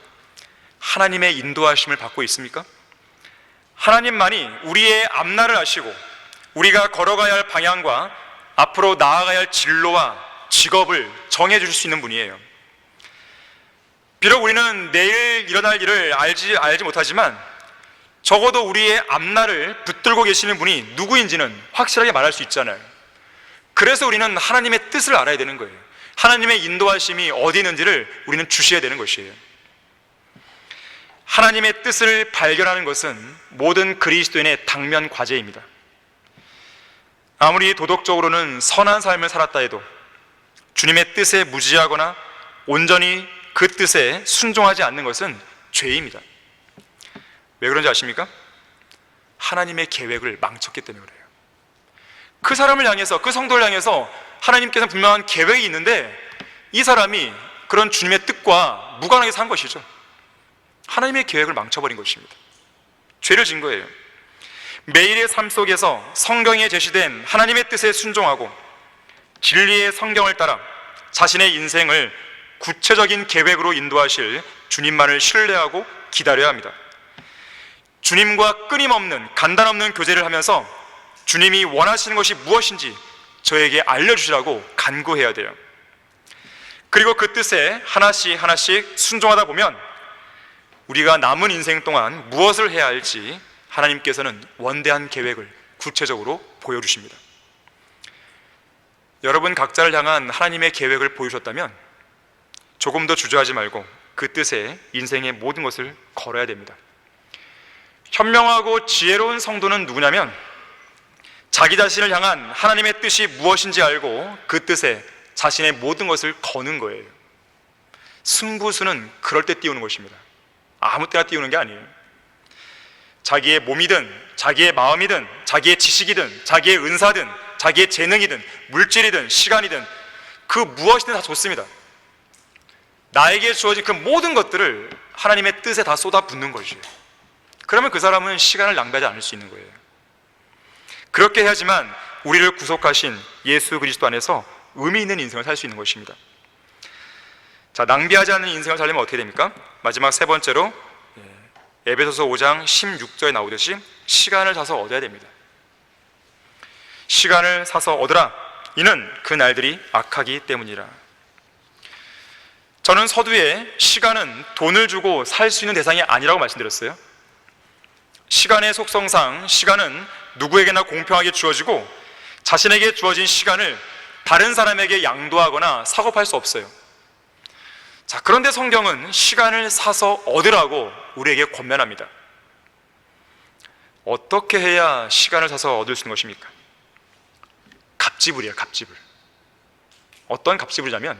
[SPEAKER 1] 하나님의 인도하심을 받고 있습니까? 하나님만이 우리의 앞날을 아시고 우리가 걸어가야 할 방향과 앞으로 나아가야 할 진로와 직업을 정해주실 수 있는 분이에요. 비록 우리는 내일 일어날 일을 알지 못하지만 적어도 우리의 앞날을 붙들고 계시는 분이 누구인지는 확실하게 말할 수 있잖아요. 그래서 우리는 하나님의 뜻을 알아야 되는 거예요. 하나님의 인도하심이 어디 있는지를 우리는 주셔야 되는 것이에요. 하나님의 뜻을 발견하는 것은 모든 그리스도인의 당면 과제입니다. 아무리 도덕적으로는 선한 삶을 살았다 해도 주님의 뜻에 무지하거나 온전히 그 뜻에 순종하지 않는 것은 죄입니다. 왜 그런지 아십니까? 하나님의 계획을 망쳤기 때문에 그래요. 그 사람을 향해서, 그 성도를 향해서 하나님께서는 분명한 계획이 있는데 이 사람이 그런 주님의 뜻과 무관하게 산 것이죠. 하나님의 계획을 망쳐버린 것입니다. 죄를 진 거예요. 매일의 삶 속에서 성경에 제시된 하나님의 뜻에 순종하고 진리의 성경을 따라 자신의 인생을 구체적인 계획으로 인도하실 주님만을 신뢰하고 기다려야 합니다. 주님과 끊임없는 간단 없는 교제를 하면서 주님이 원하시는 것이 무엇인지 저에게 알려주시라고 간구해야 돼요. 그리고 그 뜻에 하나씩 하나씩 순종하다 보면 우리가 남은 인생 동안 무엇을 해야 할지 하나님께서는 원대한 계획을 구체적으로 보여주십니다. 여러분 각자를 향한 하나님의 계획을 보여주셨다면 조금 더 주저하지 말고 그 뜻에 인생의 모든 것을 걸어야 됩니다. 현명하고 지혜로운 성도는 누구냐면 자기 자신을 향한 하나님의 뜻이 무엇인지 알고 그 뜻에 자신의 모든 것을 거는 거예요. 승부수는 그럴 때 띄우는 것입니다. 아무 때나 띄우는 게 아니에요. 자기의 몸이든 자기의 마음이든 자기의 지식이든 자기의 은사든 자기의 재능이든 물질이든 시간이든 그 무엇이든 다 좋습니다. 나에게 주어진 그 모든 것들을 하나님의 뜻에 다 쏟아붓는 것이에요. 그러면 그 사람은 시간을 낭비하지 않을 수 있는 거예요. 그렇게 해야지만 우리를 구속하신 예수 그리스도 안에서 의미 있는 인생을 살 수 있는 것입니다. 자, 낭비하지 않는 인생을 살려면 어떻게 됩니까? 마지막 세 번째로 에베소서 5장 16절에 나오듯이 시간을 사서 얻어야 됩니다. 시간을 사서 얻으라. 이는 그 날들이 악하기 때문이라. 저는 서두에 시간은 돈을 주고 살 수 있는 대상이 아니라고 말씀드렸어요. 시간의 속성상 시간은 누구에게나 공평하게 주어지고 자신에게 주어진 시간을 다른 사람에게 양도하거나 사고 팔 수 없어요. 자, 그런데 성경은 시간을 사서 얻으라고 우리에게 권면합니다. 어떻게 해야 시간을 사서 얻을 수 있는 것입니까? 갑지불이에요, 갑지불. 어떤 갑지불이냐면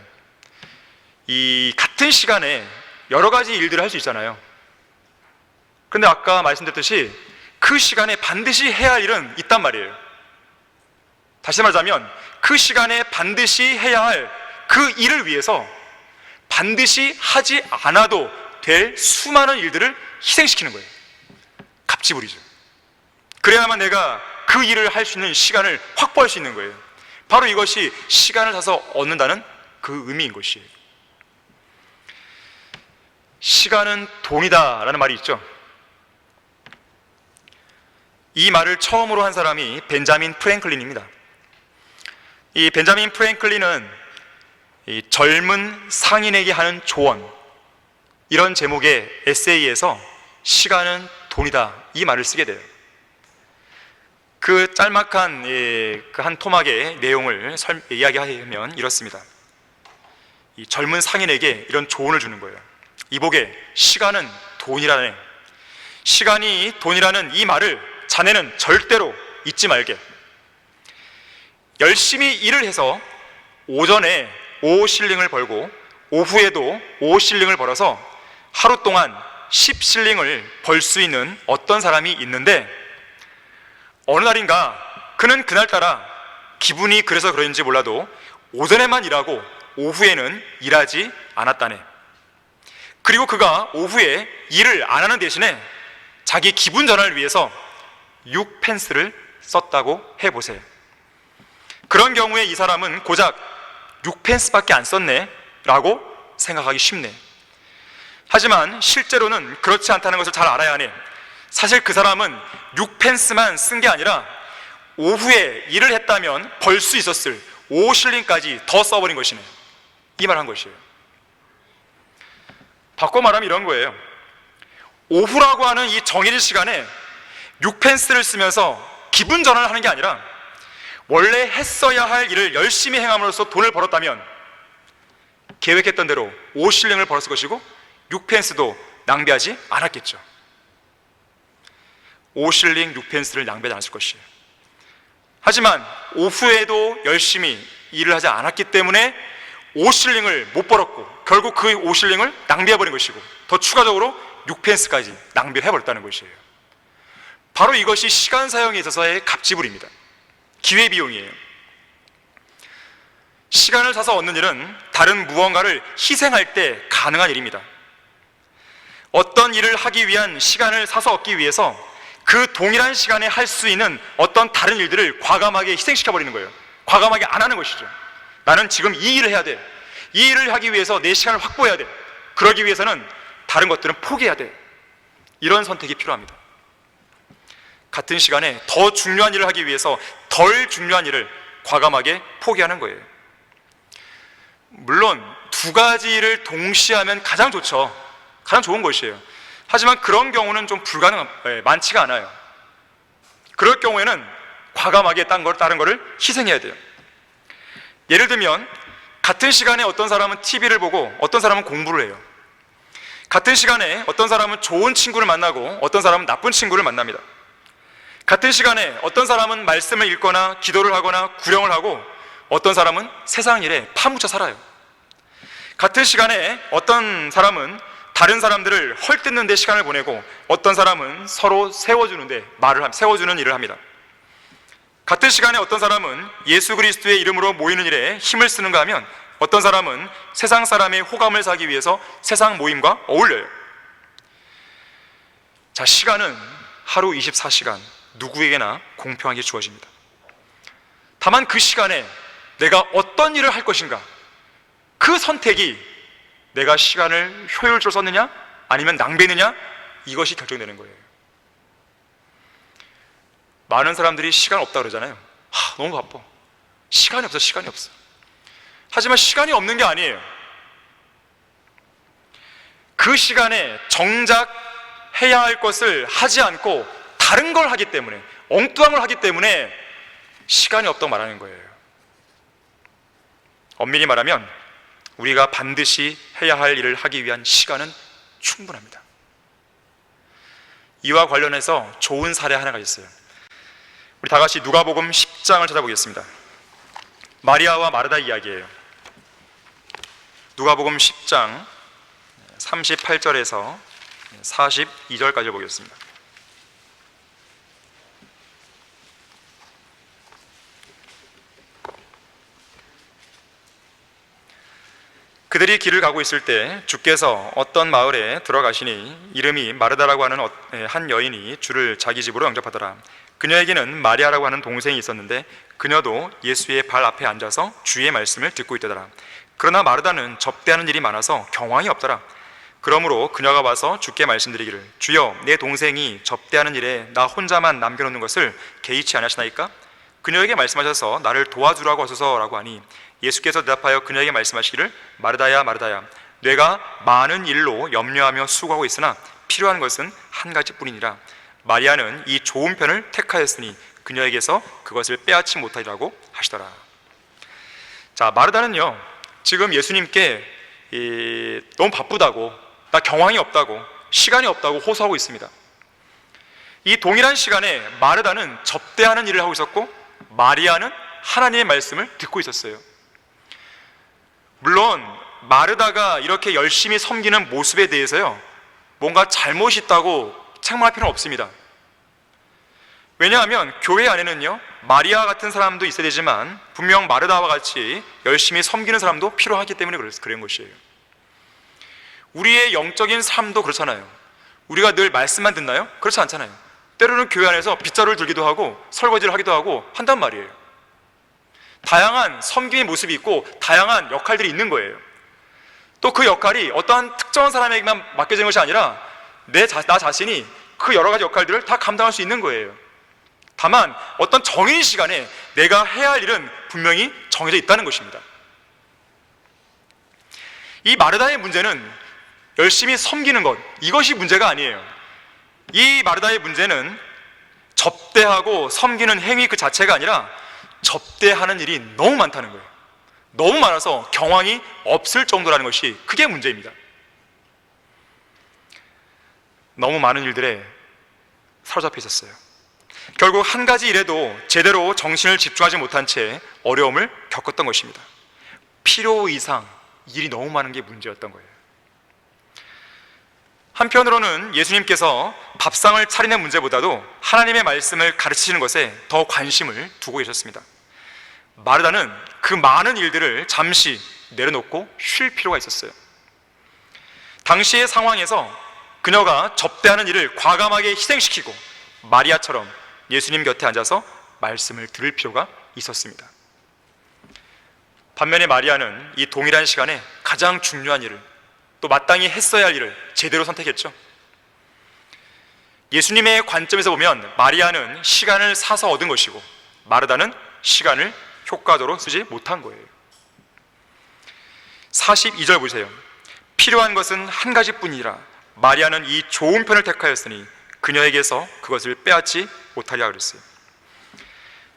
[SPEAKER 1] 이 같은 시간에 여러 가지 일들을 할 수 있잖아요. 그런데 아까 말씀드렸듯이 그 시간에 반드시 해야 할 일은 있단 말이에요. 다시 말하자면 그 시간에 반드시 해야 할 그 일을 위해서 반드시 하지 않아도 될 수많은 일들을 희생시키는 거예요. 갑지불이죠. 그래야만 내가 그 일을 할 수 있는 시간을 확보할 수 있는 거예요. 바로 이것이 시간을 사서 얻는다는 그 의미인 것이에요. 시간은 돈이다 라는 말이 있죠. 이 말을 처음으로 한 사람이 벤자민 프랭클린입니다. 이 벤자민 프랭클린은 이 젊은 상인에게 하는 조언, 이런 제목의 에세이에서 시간은 돈이다 이 말을 쓰게 돼요. 그 짤막한 그 한 토막의 내용을 이야기하면 이렇습니다. 이 젊은 상인에게 이런 조언을 주는 거예요. 이보게, 시간은 돈이라네. 시간이 돈이라는 이 말을 자네는 절대로 잊지 말게. 열심히 일을 해서 오전에 5실링을 벌고 오후에도 5실링을 벌어서 하루 동안 10실링을 벌 수 있는 어떤 사람이 있는데 어느 날인가 그는 그날따라 기분이 그래서 그런지 몰라도 오전에만 일하고 오후에는 일하지 않았다네. 그리고 그가 오후에 일을 안 하는 대신에 자기 기분 전환을 위해서 6펜스를 썼다고 해보세요. 그런 경우에 이 사람은 고작 6펜스밖에 안 썼네 라고 생각하기 쉽네. 하지만 실제로는 그렇지 않다는 것을 잘 알아야 하네. 사실 그 사람은 6펜스만 쓴 게 아니라 오후에 일을 했다면 벌 수 있었을 5실링까지 더 써버린 것이네. 이 말 한 것이에요. 바꿔 말하면 이런 거예요. 오후라고 하는 이 정해진 시간에 6펜스를 쓰면서 기분 전환을 하는 게 아니라 원래 했어야 할 일을 열심히 행함으로써 돈을 벌었다면 계획했던 대로 5실링을 벌었을 것이고 6펜스도 낭비하지 않았겠죠. 5실링 6펜스를 낭비하지 않았을 것이에요. 하지만 오후에도 열심히 일을 하지 않았기 때문에 5실링을 못 벌었고 결국 그 5실링을 낭비해버린 것이고 더 추가적으로 6펜스까지 낭비를 해버렸다는 것이에요. 바로 이것이 시간 사용에 있어서의 갑지불입니다. 기회비용이에요. 시간을 사서 얻는 일은 다른 무언가를 희생할 때 가능한 일입니다. 어떤 일을 하기 위한 시간을 사서 얻기 위해서 그 동일한 시간에 할 수 있는 어떤 다른 일들을 과감하게 희생시켜버리는 거예요. 과감하게 안 하는 것이죠. 나는 지금 이 일을 해야 돼. 이 일을 하기 위해서 내 시간을 확보해야 돼. 그러기 위해서는 다른 것들은 포기해야 돼. 이런 선택이 필요합니다. 같은 시간에 더 중요한 일을 하기 위해서 덜 중요한 일을 과감하게 포기하는 거예요. 물론 두 가지 일을 동시에 하면 가장 좋죠. 가장 좋은 것이에요. 하지만 그런 경우는 좀 많지가 않아요. 그럴 경우에는 과감하게 다른 거를 희생해야 돼요. 예를 들면 같은 시간에 어떤 사람은 TV를 보고 어떤 사람은 공부를 해요. 같은 시간에 어떤 사람은 좋은 친구를 만나고 어떤 사람은 나쁜 친구를 만납니다. 같은 시간에 어떤 사람은 말씀을 읽거나 기도를 하거나 구령을 하고 어떤 사람은 세상 일에 파묻혀 살아요. 같은 시간에 어떤 사람은 다른 사람들을 헐뜯는 데 시간을 보내고 어떤 사람은 서로 세워주는 일을 합니다. 같은 시간에 어떤 사람은 예수 그리스도의 이름으로 모이는 일에 힘을 쓰는가 하면 어떤 사람은 세상 사람의 호감을 사기 위해서 세상 모임과 어울려요. 자, 시간은 하루 24시간 누구에게나 공평하게 주어집니다. 다만 그 시간에 내가 어떤 일을 할 것인가, 그 선택이 내가 시간을 효율적으로 썼느냐 아니면 낭비했느냐, 이것이 결정되는 거예요. 많은 사람들이 시간 없다 그러잖아요. 너무 바빠, 시간이 없어. 하지만 시간이 없는 게 아니에요. 그 시간에 정작 해야 할 것을 하지 않고 다른 걸 하기 때문에, 엉뚱한 걸 하기 때문에 시간이 없다고 말하는 거예요. 엄밀히 말하면 우리가 반드시 해야 할 일을 하기 위한 시간은 충분합니다. 이와 관련해서 좋은 사례 하나가 있어요. 우리 다 같이 누가복음 10장을 찾아보겠습니다. 마리아와 마르다 이야기예요. 누가복음 10장 38절에서 42절까지 보겠습니다. 그들이 길을 가고 있을 때 주께서 어떤 마을에 들어가시니 이름이 마르다라고 하는 한 여인이 주를 자기 집으로 영접하더라. 그녀에게는 마리아라고 하는 동생이 있었는데 그녀도 예수의 발 앞에 앉아서 주의 말씀을 듣고 있더라. 그러나 마르다는 접대하는 일이 많아서 경황이 없더라. 그러므로 그녀가 와서 주께 말씀드리기를, 주여, 내 동생이 접대하는 일에 나 혼자만 남겨놓는 것을 개의치 않으시나이까? 그녀에게 말씀하셔서 나를 도와주라고 하소서라고 하니 예수께서 대답하여 그녀에게 말씀하시기를, 마르다야 마르다야, 내가 많은 일로 염려하며 수고하고 있으나 필요한 것은 한 가지뿐이니라. 마리아는 이 좋은 편을 택하였으니 그녀에게서 그것을 빼앗지 못하리라고 하시더라. 자, 마르다는요, 지금 예수님께 너무 바쁘다고, 나 경황이 없다고, 시간이 없다고 호소하고 있습니다. 이 동일한 시간에 마르다는 접대하는 일을 하고 있었고 마리아는 하나님의 말씀을 듣고 있었어요. 물론 마르다가 이렇게 열심히 섬기는 모습에 대해서요, 뭔가 잘못이 있다고 책망할 필요는 없습니다. 왜냐하면 교회 안에는요, 마리아 같은 사람도 있어야 되지만 분명 마르다와 같이 열심히 섬기는 사람도 필요하기 때문에 그런 것이에요. 우리의 영적인 삶도 그렇잖아요. 우리가 늘 말씀만 듣나요? 그렇지 않잖아요. 때로는 교회 안에서 빗자루를 들기도 하고 설거지를 하기도 하고 한단 말이에요. 다양한 섬김의 모습이 있고 다양한 역할들이 있는 거예요. 또 그 역할이 어떠한 특정한 사람에게만 맡겨진 것이 아니라 나 자신이 그 여러 가지 역할들을 다 감당할 수 있는 거예요. 다만 어떤 정해진 시간에 내가 해야 할 일은 분명히 정해져 있다는 것입니다. 이 마르다의 문제는 열심히 섬기는 것, 이것이 문제가 아니에요. 이 마르다의 문제는 접대하고 섬기는 행위 그 자체가 아니라 접대하는 일이 너무 많다는 거예요. 너무 많아서 경황이 없을 정도라는 것이 그게 문제입니다. 너무 많은 일들에 사로잡혀 있었어요. 결국 한 가지 일에도 제대로 정신을 집중하지 못한 채 어려움을 겪었던 것입니다. 필요 이상 일이 너무 많은 게 문제였던 거예요. 한편으로는 예수님께서 밥상을 차리는 문제보다도 하나님의 말씀을 가르치시는 것에 더 관심을 두고 계셨습니다. 마르다는 그 많은 일들을 잠시 내려놓고 쉴 필요가 있었어요. 당시의 상황에서 그녀가 접대하는 일을 과감하게 희생시키고 마리아처럼 예수님 곁에 앉아서 말씀을 들을 필요가 있었습니다. 반면에 마리아는 이 동일한 시간에 가장 중요한 일을, 또 마땅히 했어야 할 일을 제대로 선택했죠. 예수님의 관점에서 보면 마리아는 시간을 사서 얻은 것이고 마르다는 시간을 효과적으로 쓰지 못한 거예요. 42절 보세요. 필요한 것은 한 가지뿐이라 마리아는 이 좋은 편을 택하였으니 그녀에게서 그것을 빼앗지 못하리라 그랬어요.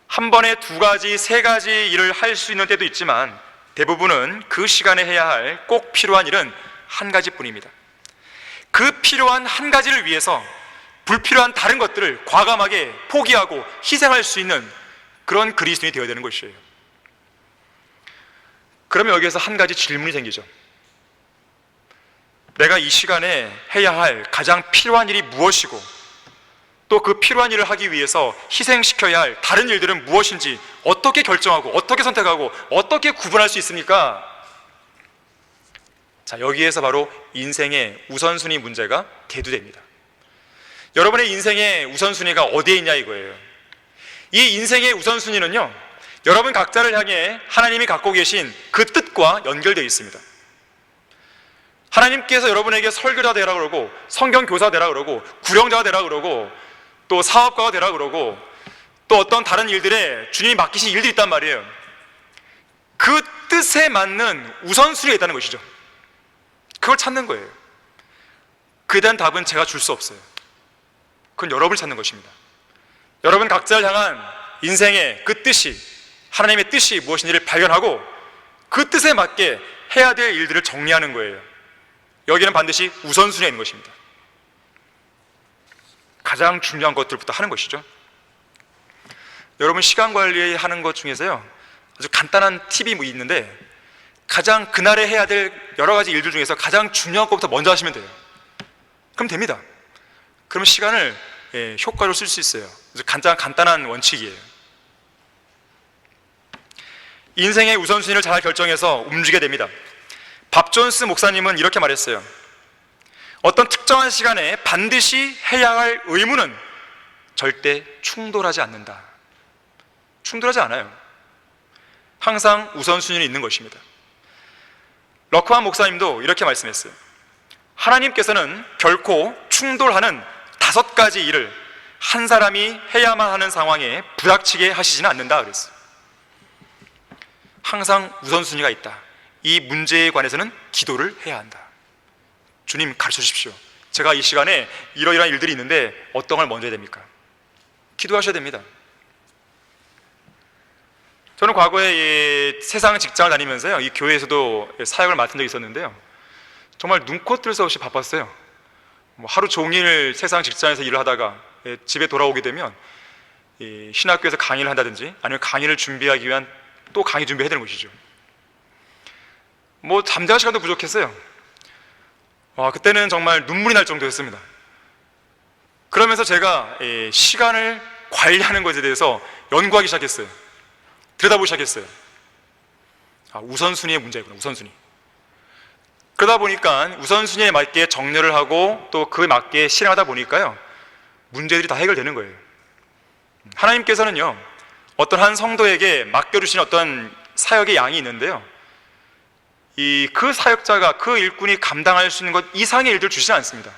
[SPEAKER 1] 한 번에 두 가지, 세 가지 일을 할 수 있는 때도 있지만 대부분은 그 시간에 해야 할 꼭 필요한 일은 한 가지뿐입니다. 그 필요한 한 가지를 위해서 불필요한 다른 것들을 과감하게 포기하고 희생할 수 있는 그런 그리스도인이 되어야 되는 것이에요. 그러면 여기에서 한 가지 질문이 생기죠. 내가 이 시간에 해야 할 가장 필요한 일이 무엇이고 또 그 필요한 일을 하기 위해서 희생시켜야 할 다른 일들은 무엇인지 어떻게 결정하고 어떻게 선택하고 어떻게 구분할 수 있습니까? 자, 여기에서 바로 인생의 우선순위 문제가 대두됩니다. 여러분의 인생의 우선순위가 어디에 있냐 이거예요. 이 인생의 우선순위는요, 여러분 각자를 향해 하나님이 갖고 계신 그 뜻과 연결되어 있습니다. 하나님께서 여러분에게 설교자 되라 그러고 성경 교사 되라 그러고 구령자가 되라 그러고 또 사업가가 되라 그러고 또 어떤 다른 일들에 주님이 맡기신 일들이 있단 말이에요. 그 뜻에 맞는 우선순위가 있다는 것이죠. 그걸 찾는 거예요. 그에 대한 답은 제가 줄 수 없어요. 그건 여러분이 찾는 것입니다. 여러분 각자를 향한 인생의 그 뜻이, 하나님의 뜻이 무엇인지를 발견하고 그 뜻에 맞게 해야 될 일들을 정리하는 거예요. 여기는 반드시 우선순위가 있는 것입니다. 가장 중요한 것들부터 하는 것이죠. 여러분 시간 관리하는 것 중에서요, 아주 간단한 팁이 있는데 가장 그날에 해야 될 여러 가지 일들 중에서 가장 중요한 것부터 먼저 하시면 돼요. 그럼 됩니다. 그러면 시간을 효과적으로 쓸 수 있어요. 아주 간단한 원칙이에요. 인생의 우선순위를 잘 결정해서 움직이게 됩니다. 밥 존스 목사님은 이렇게 말했어요. 어떤 특정한 시간에 반드시 해야 할 의무는 절대 충돌하지 않는다. 충돌하지 않아요. 항상 우선순위는 있는 것입니다. 러크만 목사님도 이렇게 말씀했어요. 하나님께서는 결코 충돌하는 5가지 일을 한 사람이 해야만 하는 상황에 부닥치게 하시지는 않는다 그랬어요. 항상 우선순위가 있다. 이 문제에 관해서는 기도를 해야 한다. 주님 가르쳐 주십시오. 제가 이 시간에 이러이러한 일들이 있는데 어떤 걸 먼저 해야 됩니까? 기도하셔야 됩니다. 저는 과거에 세상 직장을 다니면서요, 이 교회에서도 사역을 맡은 적이 있었는데요, 정말 눈코 뜰 새 없이 바빴어요. 하루 종일 세상 직장에서 일을 하다가 집에 돌아오게 되면 신학교에서 강의를 한다든지 아니면 강의를 준비하기 위한 또 강의 준비해야 되는 것이죠. 잠잘 시간도 부족했어요. 그때는 정말 눈물이 날 정도였습니다. 그러면서 제가 시간을 관리하는 것에 대해서 연구하기 시작했어요. 들여다보기 시작했어요. 우선순위의 문제구나, 우선순위. 그러다 보니까 우선순위에 맞게 정렬을 하고 또 그에 맞게 실행하다 보니까요, 문제들이 다 해결되는 거예요. 하나님께서는요, 어떤 한 성도에게 맡겨주신 어떤 사역의 양이 있는데요, 그 사역자가, 그 일꾼이 감당할 수 있는 것 이상의 일들을 주시지 않습니다.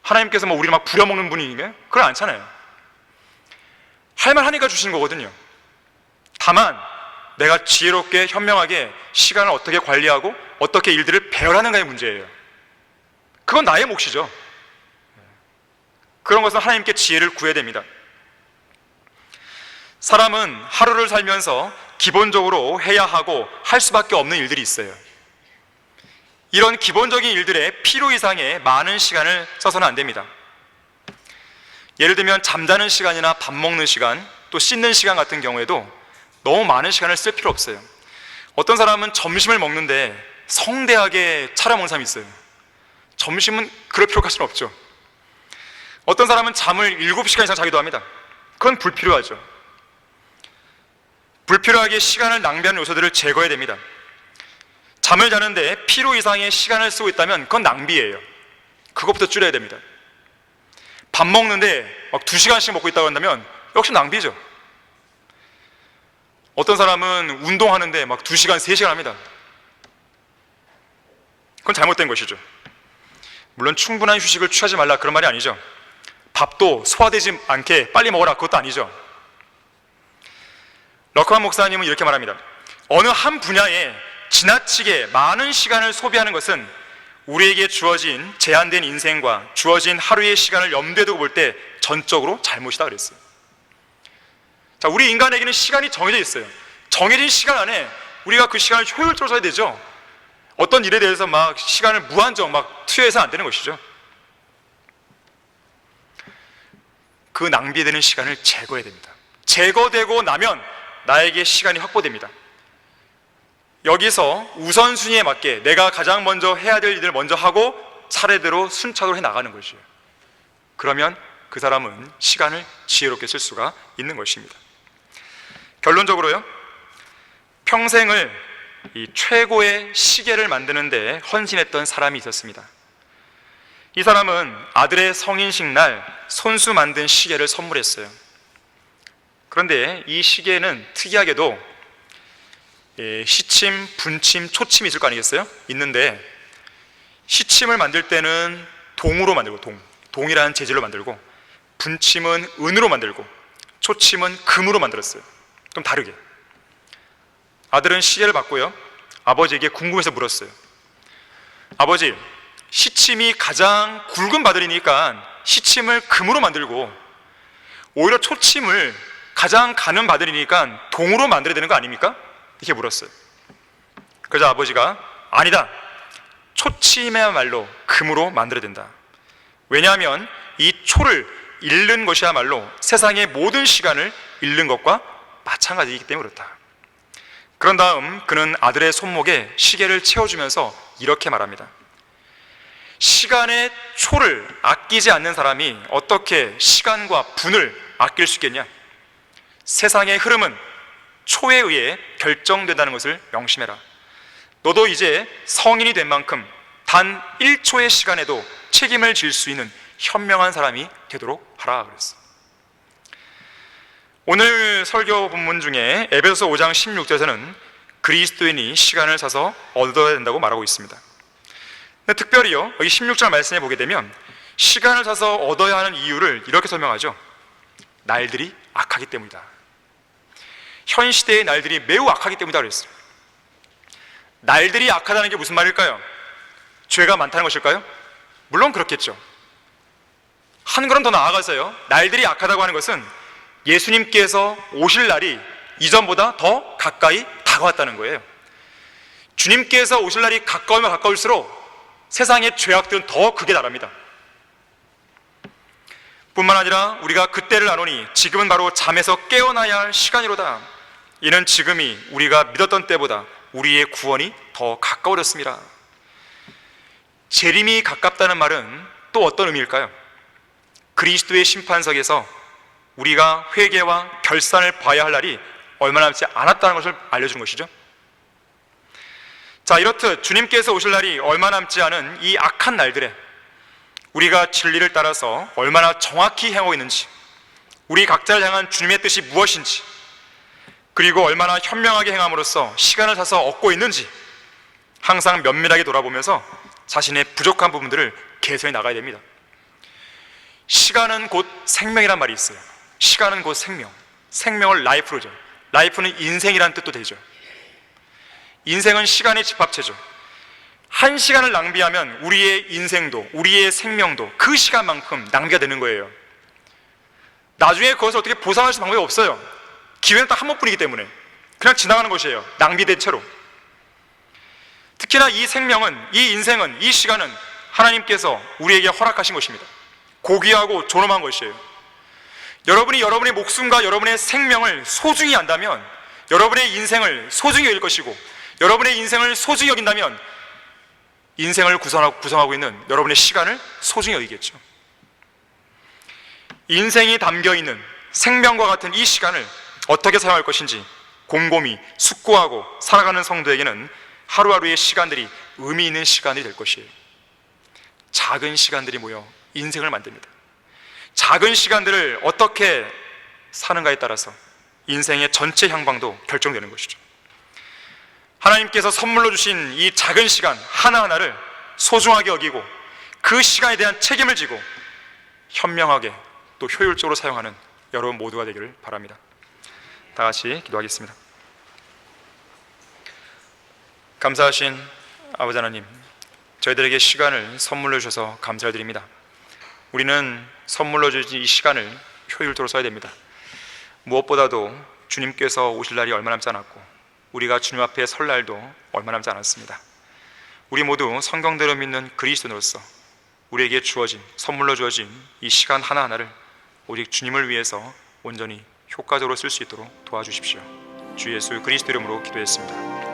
[SPEAKER 1] 하나님께서 우리를 막 부려먹는 분이니까 그건 않잖아요. 할만하니까 주시는 거거든요. 다만 내가 지혜롭게 현명하게 시간을 어떻게 관리하고 어떻게 일들을 배열하는가의 문제예요. 그건 나의 몫이죠. 그런 것은 하나님께 지혜를 구해야 됩니다. 사람은 하루를 살면서 기본적으로 해야 하고 할 수밖에 없는 일들이 있어요. 이런 기본적인 일들에 필요 이상의 많은 시간을 써서는 안 됩니다. 예를 들면 잠자는 시간이나 밥 먹는 시간, 또 씻는 시간 같은 경우에도 너무 많은 시간을 쓸 필요 없어요. 어떤 사람은 점심을 먹는데 성대하게 차려 먹는 사람이 있어요. 점심은 그럴 필요까지는 없죠. 어떤 사람은 잠을 7시간 이상 자기도 합니다. 그건 불필요하죠. 불필요하게 시간을 낭비하는 요소들을 제거해야 됩니다. 잠을 자는데 필요 이상의 시간을 쓰고 있다면 그건 낭비예요. 그것부터 줄여야 됩니다. 밥 먹는데 막 2시간씩 먹고 있다고 한다면 역시 낭비죠. 어떤 사람은 운동하는데 막 2시간, 3시간 합니다. 그건 잘못된 것이죠. 물론 충분한 휴식을 취하지 말라 그런 말이 아니죠. 밥도 소화되지 않게 빨리 먹어라 그것도 아니죠. 러크만 목사님은 이렇게 말합니다. 어느 한 분야에 지나치게 많은 시간을 소비하는 것은 우리에게 주어진 제한된 인생과 주어진 하루의 시간을 염두에 두고 볼 때 전적으로 잘못이다 그랬어요. 자, 우리 인간에게는 시간이 정해져 있어요. 정해진 시간 안에 우리가 그 시간을 효율적으로 써야 되죠. 어떤 일에 대해서 막 시간을 무한정 막 투여해서 안 되는 것이죠. 그 낭비되는 시간을 제거해야 됩니다. 제거되고 나면 나에게 시간이 확보됩니다. 여기서 우선순위에 맞게 내가 가장 먼저 해야 될 일을 먼저 하고 차례대로 순차적으로 해나가는 것이에요. 그러면 그 사람은 시간을 지혜롭게 쓸 수가 있는 것입니다. 결론적으로요, 평생을 이 최고의 시계를 만드는 데 헌신했던 사람이 있었습니다. 이 사람은 아들의 성인식 날 손수 만든 시계를 선물했어요. 그런데 이 시계는 특이하게도 시침, 분침, 초침이 있을 거 아니겠어요? 있는데 시침을 만들 때는 동으로 만들고, 동이라는 재질로 만들고, 분침은 은으로 만들고, 초침은 금으로 만들었어요. 좀 다르게. 아들은 시계를 받고요, 아버지에게 궁금해서 물었어요. 아버지, 시침이 가장 굵은 바들이니까 시침을 금으로 만들고 오히려 초침을 가장 가는 바들이니까 동으로 만들어야 되는 거 아닙니까? 이렇게 물었어요. 그래서 아버지가 아니다, 초침이야말로 금으로 만들어야 된다. 왜냐하면 이 초를 잃는 것이야말로 세상의 모든 시간을 잃는 것과 마찬가지이기 때문에 그렇다. 그런 다음 그는 아들의 손목에 시계를 채워주면서 이렇게 말합니다. 시간의 초를 아끼지 않는 사람이 어떻게 시간과 분을 아낄 수 있겠냐? 세상의 흐름은 초에 의해 결정된다는 것을 명심해라. 너도 이제 성인이 된 만큼 단 1초의 시간에도 책임을 질 수 있는 현명한 사람이 되도록 하라 그랬어. 오늘 설교 본문 중에 에베소서 5장 16절에서는 그리스도인이 시간을 사서 얻어야 된다고 말하고 있습니다. 근데 특별히요, 여기 16절 말씀에 보게 되면 시간을 사서 얻어야 하는 이유를 이렇게 설명하죠. 날들이 악하기 때문이다. 현 시대의 날들이 매우 악하기 때문이다 그랬어요. 날들이 악하다는 게 무슨 말일까요? 죄가 많다는 것일까요? 물론 그렇겠죠. 한 걸음 더 나아가서요, 날들이 악하다고 하는 것은 예수님께서 오실 날이 이전보다 더 가까이 다가왔다는 거예요. 주님께서 오실 날이 가까우면 가까울수록 세상의 죄악들은 더 극에 달합니다. 뿐만 아니라 우리가 그때를 아노니 지금은 바로 잠에서 깨어나야 할 시간이로다. 이는 지금이 우리가 믿었던 때보다 우리의 구원이 더 가까워졌습니다. 재림이 가깝다는 말은 또 어떤 의미일까요? 그리스도의 심판석에서 우리가 회개와 결산을 봐야 할 날이 얼마 남지 않았다는 것을 알려주는 것이죠. 자, 이렇듯 주님께서 오실 날이 얼마 남지 않은 이 악한 날들에 우리가 진리를 따라서 얼마나 정확히 행하고 있는지, 우리 각자를 향한 주님의 뜻이 무엇인지, 그리고 얼마나 현명하게 행함으로써 시간을 사서 얻고 있는지 항상 면밀하게 돌아보면서 자신의 부족한 부분들을 개선해 나가야 됩니다. 시간은 곧 생명이란 말이 있어요. 시간은 곧 생명, 생명을 라이프로죠. 라이프는 인생이란 뜻도 되죠. 인생은 시간의 집합체죠. 한 시간을 낭비하면 우리의 인생도, 우리의 생명도 그 시간만큼 낭비가 되는 거예요. 나중에 그것을 어떻게 보상할 수 있는 방법이 없어요. 기회는 딱 한 번뿐이기 때문에 그냥 지나가는 것이에요. 낭비된 채로. 특히나 이 생명은, 이 인생은, 이 시간은 하나님께서 우리에게 허락하신 것입니다. 고귀하고 존엄한 것이에요. 여러분이 여러분의 목숨과 여러분의 생명을 소중히 안다면 여러분의 인생을 소중히 여길 것이고, 여러분의 인생을 소중히 여긴다면 인생을 구성하고 있는 여러분의 시간을 소중히 여기겠죠. 인생이 담겨있는 생명과 같은 이 시간을 어떻게 사용할 것인지 곰곰이 숙고하고 살아가는 성도에게는 하루하루의 시간들이 의미 있는 시간이 될 것이에요. 작은 시간들이 모여 인생을 만듭니다. 작은 시간들을 어떻게 사는가에 따라서 인생의 전체 향방도 결정되는 것이죠. 하나님께서 선물로 주신 이 작은 시간 하나하나를 소중하게 여기고 그 시간에 대한 책임을 지고 현명하게 또 효율적으로 사용하는 여러분 모두가 되기를 바랍니다. 다 같이 기도하겠습니다. 감사하신 아버지 하나님, 저희들에게 시간을 선물로 주셔서 감사를 드립니다. 우리는 선물로 주신 이 시간을 효율적으로 써야 됩니다. 무엇보다도 주님께서 오실 날이 얼마 남지 않았고 우리가 주님 앞에 설 날도 얼마 남지 않았습니다. 우리 모두 성경대로 믿는 그리스도인으로서 우리에게 주어진, 선물로 주어진 이 시간 하나하나를 오직 주님을 위해서 온전히 효과적으로 쓸 수 있도록 도와주십시오. 주 예수 그리스도 이름으로 기도했습니다.